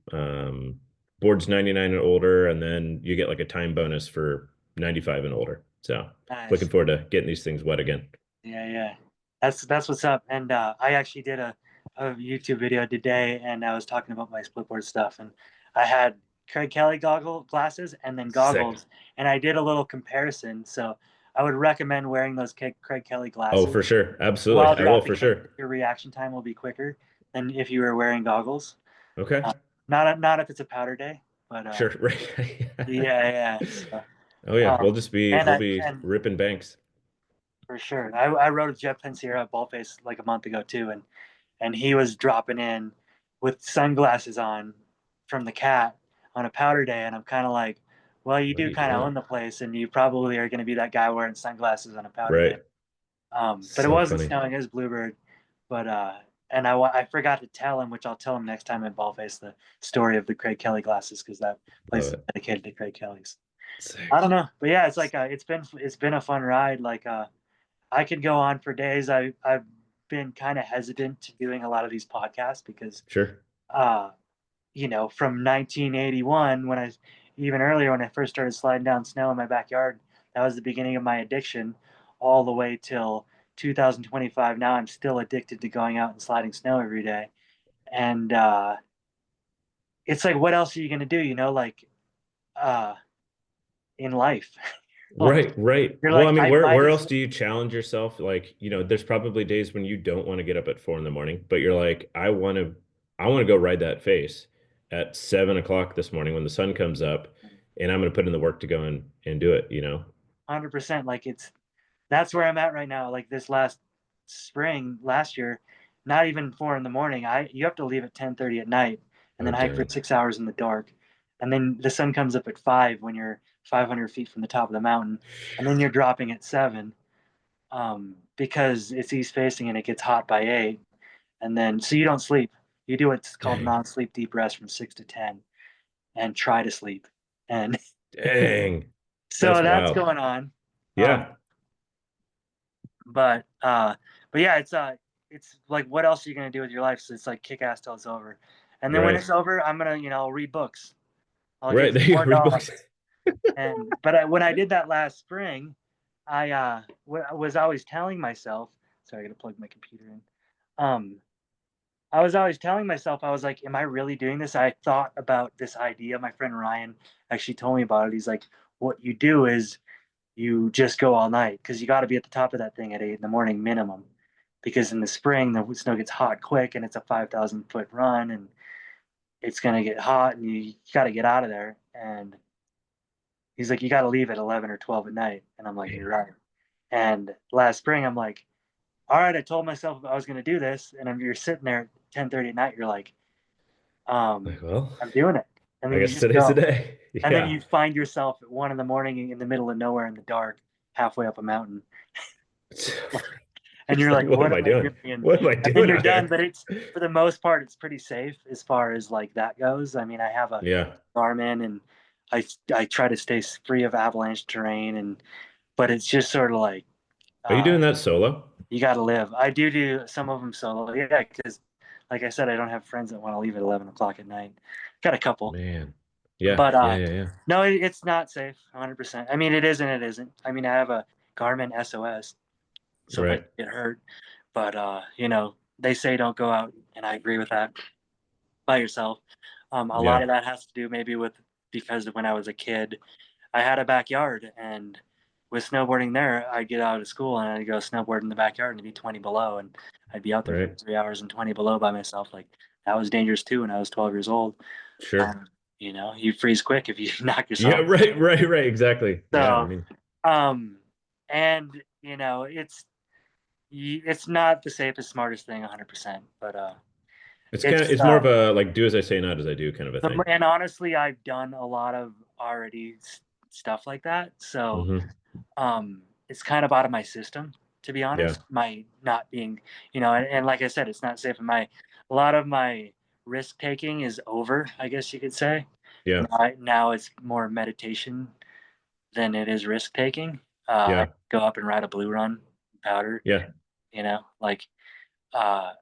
boards 99 and older, and then you get like a time bonus for 95 and older. So looking
Nice.
forward to getting these things wet again.
Yeah, yeah. That's what's up. And I actually did a YouTube video today, and I was talking about my splitboard stuff, and I had Craig Kelly glasses and then
Sick.
goggles, and I did a little comparison. So I would recommend wearing those Craig Kelly
Oh,
glasses
for sure. Absolutely.
while
I
you're
will
at the
for
kick.
sure.
Your reaction time will be quicker than if you were wearing goggles.
Okay.
Uh, not if it's a powder day, but
Sure. Right.
yeah, yeah. So,
Oh yeah,
and
we'll
I
be
and
ripping banks.
for sure, I rode with Jeff Pensiero at Baldface like a month ago too, and he was dropping in with sunglasses on from the cat on a powder day, and I'm kind of like, well, you
What are
do
you
kind of
doing?
own the place, and you probably are going to be that guy wearing sunglasses on a powder day.
Right.
But it
So
wasn't
funny.
snowing; it was Bluebird. But and I forgot to tell him, which I'll tell him next time at Ballface, the story of the Craig Kelly glasses because that place
Love
is
it.
dedicated to Craig Kelly's. I
Sick.
don't know, but yeah, it's like it's been a fun ride. Like I could go on for days. I've been kind of hesitant to doing a lot of these podcasts because,
Sure.
uh, from 1981, even earlier when I first started sliding down snow in my backyard, that was the beginning of my addiction, all the way till 2025. Now I'm still addicted to going out and sliding snow every day. And it's like, what else are you going to do? Uh, in life, like
Right, right.
you're
Well, I
like,
mean,
I
where
might
where
as
else do you challenge yourself? Like, there's probably days when you don't want to get up at 4 in the morning, but you're like, I want to go ride that face at 7 o'clock this morning when the sun comes up, and I'm going to put in the work to go and do it.
100%. Like that's where I'm at right now. Like this last spring, last year, not even 4 in the morning. You have to leave at 10:30 at night and
Oh,
then hike for
dang.
6 hours in the dark. And then the sun comes up at 5 when you're 500 feet from the top of the mountain. And then you're dropping at 7 because it's east facing and it gets hot by 8. And then, so you don't sleep. You do what's called
Dang.
non-sleep deep rest from 6 to 10 and try to sleep. And
Dang. That's
so that's
wild.
going on. Um,
Yeah.
but yeah, it's like, what else are you gonna do with your life? So it's like kick ass till it's over. And then when
Right.
it's over, I'm gonna, I'll read books. I'll
Right.
get
There
some
you go.
more
Read books.
dogs. When I did that last spring, I was always telling myself, sorry, I gotta plug my computer in. Um, I was always telling myself, I was like, am I really doing this? I thought about this idea. My friend Ryan actually told me about it. He's like, what you do is you just go all night because you got to be at the top of that thing at 8 in the morning minimum. Because in the spring, the snow gets hot quick and it's a 5,000 foot run and it's going to get hot and you got to get out of there. And he's like, you got to leave at 11 or 12 at night. And I'm like, you're
Man.
right. And last spring, I'm like, all right, I told myself I was going to do this. And you're sitting there at 10:30 at night. You're like,
Like, well,
I'm doing it. And
I
then you
guess
just
today's the
go.
day.
And then
Yeah.
you find yourself at 1 in the morning in the middle of nowhere in the dark, halfway up a mountain. And
It's
you're
like,
like,
what
what
am
am
I
I
doing?
doing?
What am I
And then
doing
you're
out
done.
here?
But it's, for the most part, it's pretty safe as far as like that goes. I mean, I have a
Yeah.
Garmin and I try to stay free of avalanche terrain, but it's just sort of like,
Are you
uh,
doing that solo?
you got to live. I do some of them solo, yeah, because like I said, I don't have friends that want to leave at 11 o'clock at night. Got a couple,
Man. Yeah.
but
Yeah. Yeah. Yeah.
no, it's not safe, 100%. I mean, it is and it isn't. I mean, I have a Garmin SOS, so if I
Right.
get hurt, but they say don't go out, and I agree with that, by yourself. A lot
Yeah.
of that has to do maybe with, because when I was a kid, I had a backyard, and with snowboarding there, I'd get out of school and I'd go snowboard in the backyard and it'd be 20 below, and I'd be out there for
Right.
3 hours and 20 below by myself. Like that was dangerous too when I was 12 years old.
Sure.
Um, you freeze quick if you knock
Yeah.
yourself.
Right. Right. Right. Exactly. Yeah. I
So,
mean,
um, and it's not the safest, smartest thing 100%, but it's
it's more of a like do as I say, not as I do kind of a thing.
and honestly, I've done a lot of already stuff like that. So,
Hmm.
it's kind of out of my system, to be
Yeah.
honest. My not being, and like I said, it's not safe. A lot of my risk taking is over, I guess you could say.
Yeah.
Now it's more meditation than it is risk taking. I
Yeah.
go up and ride a blue run powder,
Yeah.
like, uh,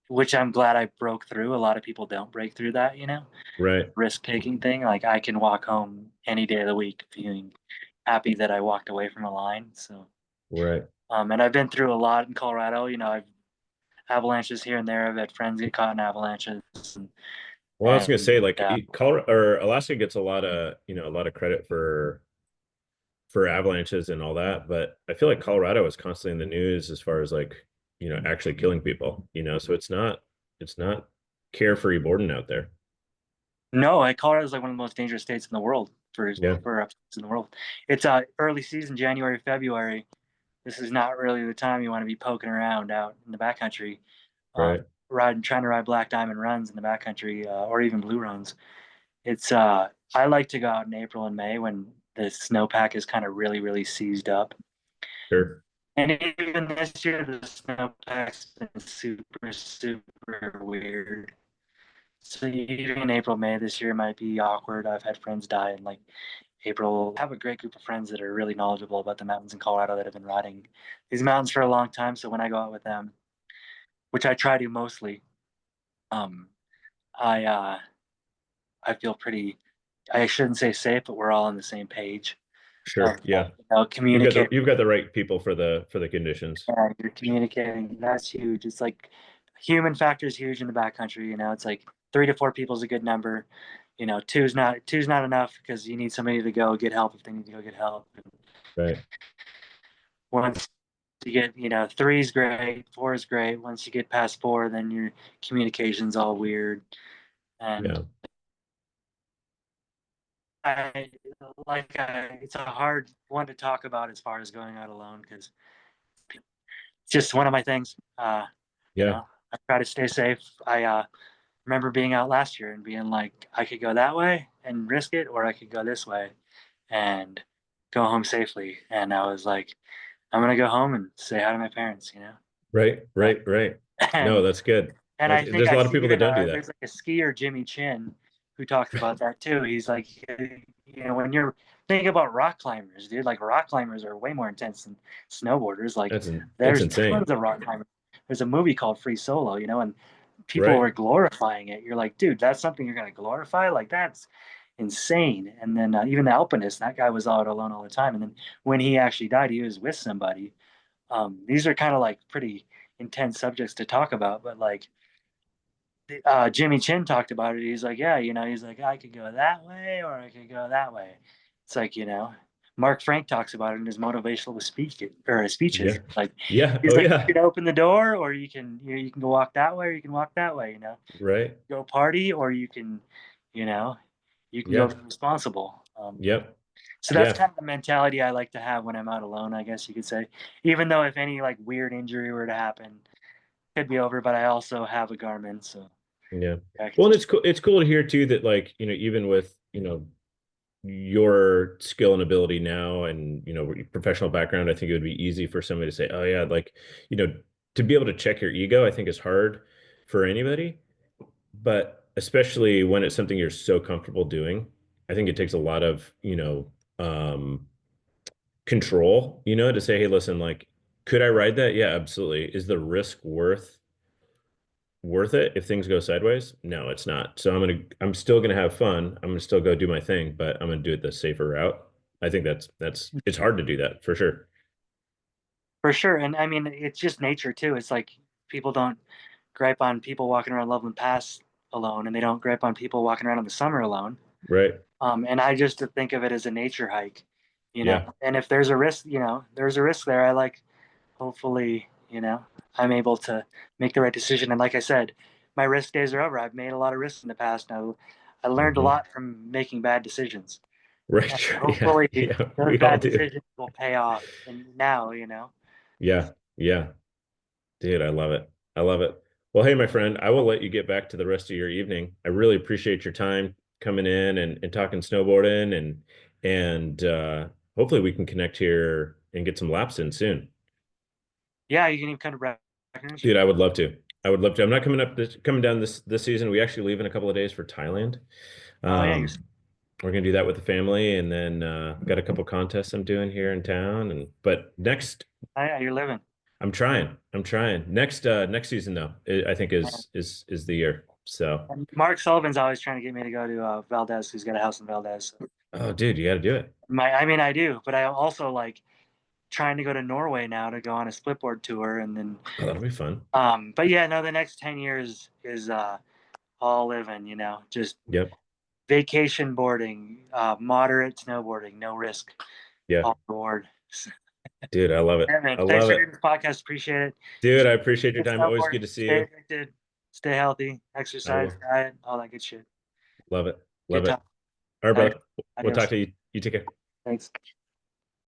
which I'm glad I broke through. A lot of people don't break through that,
Right.
risk taking thing. Like I can walk home any day of the week feeling happy that I walked away from a line. So,
Right.
and I've been through a lot in Colorado. I've avalanches here and there. I've had friends get caught in avalanches, and,
Well, I was gonna say
and
like Colorado or Alaska gets a lot of a lot of credit for avalanches and all that, but I feel like Colorado is constantly in the news as far as like actually killing people. So it's not carefree boarding out there.
no, Colorado is like one of the most dangerous states in the world
Yeah.
for upsets in the world. It's early season, January, February. This is not really the time you want to be poking around out in the backcountry, um,
Right.
trying to ride black diamond runs in the backcountry, or even blue runs. It's I like to go out in April and May when the snowpack is kind of really, really seized up.
Sure.
And even this year, the snowpack's been super, super weird. So even in April, May this year might be awkward. I've had friends die in like April. I have a great group of friends that are really knowledgeable about the mountains in Colorado that have been riding these mountains for a long time. So when I go out with them, which I try to mostly, um, I I feel pretty. I shouldn't say safe, but we're all on the same page of
Sure. Yeah.
communicating.
You've got the right people for the conditions.
You're communicating. That's huge. It's like human factor is huge in the backcountry. It's like 3 to 4 people is a good number. Two's not enough because you need somebody to go get help if they need to go get help.
Right.
Once you get, three is great, four is great. Once you get past four, then your communication's all weird. And
Yeah.
I it's a hard one to talk about as far as going out alone because it's just one of my things.
Yeah.
I try to stay safe. I remember being out last year and being like, I could go that way and risk it, or I could go this way and go home safely. And I was like, I'm gonna go home and say hi to my parents.
Right. Right. Right. No,
And
that's good.
and I think
There's a
I
lot of
see
people
it
that
in
don't do
there's
that.
like a skier, Jimmy Chin, who talks about that too. He's like, when you're thinking about rock climbers, dude, like rock climbers are way more intense than snowboarders. Like
That's
there's
insane.
tons of rock climbers. There's a movie called Free Solo, and people
Right.
were glorifying it. You're like, dude, that's something you're gonna glorify? Like that's insane. And then even the alpinist, that guy was out alone all the time. And then when he actually died, he was with somebody. These are kind of like pretty intense subjects to talk about, but like Jimmy Chin talked about it. He's like, yeah, he's like, I could go that way or I could go that way. It's like, Mark Frank talks about it in his motivational speech or his speeches.
Yeah.
Like,
Yeah.
he's
Oh
like,
yeah.
you can open the door or you can go walk that way or you can walk that way.
Right.
Go party or you know, you can go
Yeah.
be responsible.
Yep.
So that's
Yeah.
kind of the mentality I like to have when I'm out alone, I guess you could say. Even though if any like weird injury were to happen, could be over, but I also have a Garmin, so
Yeah.
I can
Well, and
just
it's cool to hear too that like, even with, your skill and ability now and, your professional background, I think it would be easy for somebody to say, oh yeah, like, you know, to be able to check your ego, I think is hard for anybody, but especially when it's something you're so comfortable doing, I think it takes a lot of, control, to say, hey, listen, like, could I ride that? Yeah, absolutely. Is the risk worth it if things go sideways? No, it's not. So I'm still gonna have fun. I'm gonna still go do my thing, but I'm gonna do it the safer route. I think that's it's hard to do that for sure.
for sure. And I mean, it's just nature too. It's like people don't gripe on people walking around Loveland Pass alone, and they don't gripe on people walking around in the summer alone.
Right.
And I just to think of it as a nature hike,
Yeah.
And if there's a risk, there's a risk there. I like, hopefully, I'm able to make the right decision. And like I said, my risk days are over. I've made a lot of risks in the past. Now, I learned a
Hmm.
lot from making bad decisions.
Right.
And
Sure. Yeah.
hopefully
Yeah.
those
We all
bad
do.
decisions will pay off. And now.
Yeah. Yeah. Dude, I love it. I love it. Well, hey, my friend, I will let you get back to the rest of your evening. I really appreciate your time coming in and talking snowboarding and hopefully we can connect here and get some laps in soon.
Yeah, you can even come to Breckenridge.
Dude, I would love to. I would love to. I'm not coming down this season. We actually leave in a couple of days for Thailand.
Oh yeah, you're,
We're gonna do that with the family, and then got a couple contests I'm doing here in town. But next,
yeah, you're living.
I'm trying. I'm trying. Next season though, I think is the year. So,
And Mark Sullivan's always trying to get me to go to Valdez, who's got a house in Valdez. So
oh, dude, you got to do it.
I mean, I do, but I also like trying to go to Norway now to go on a splitboard tour, and then,
Oh, that'll be fun.
but yeah, no, the next 10 years is all living, just
Yep.
vacation boarding, moderate snowboarding, no risk,
Yeah.
all reward.
Dude, I love it.
Yeah, man.
I
Thanks
love
for doing
it.
this podcast. Appreciate it.
Dude, I appreciate your
Good
time. Always
snowboard.
good to see
Stay
you.
addicted. Stay healthy.
I
Exercise,
will.
diet, all that good shit.
Love it.
Good
Love
time.
it. All right,
All right.
brother. We'll talk
Adios.
to you. You take care.
Thanks.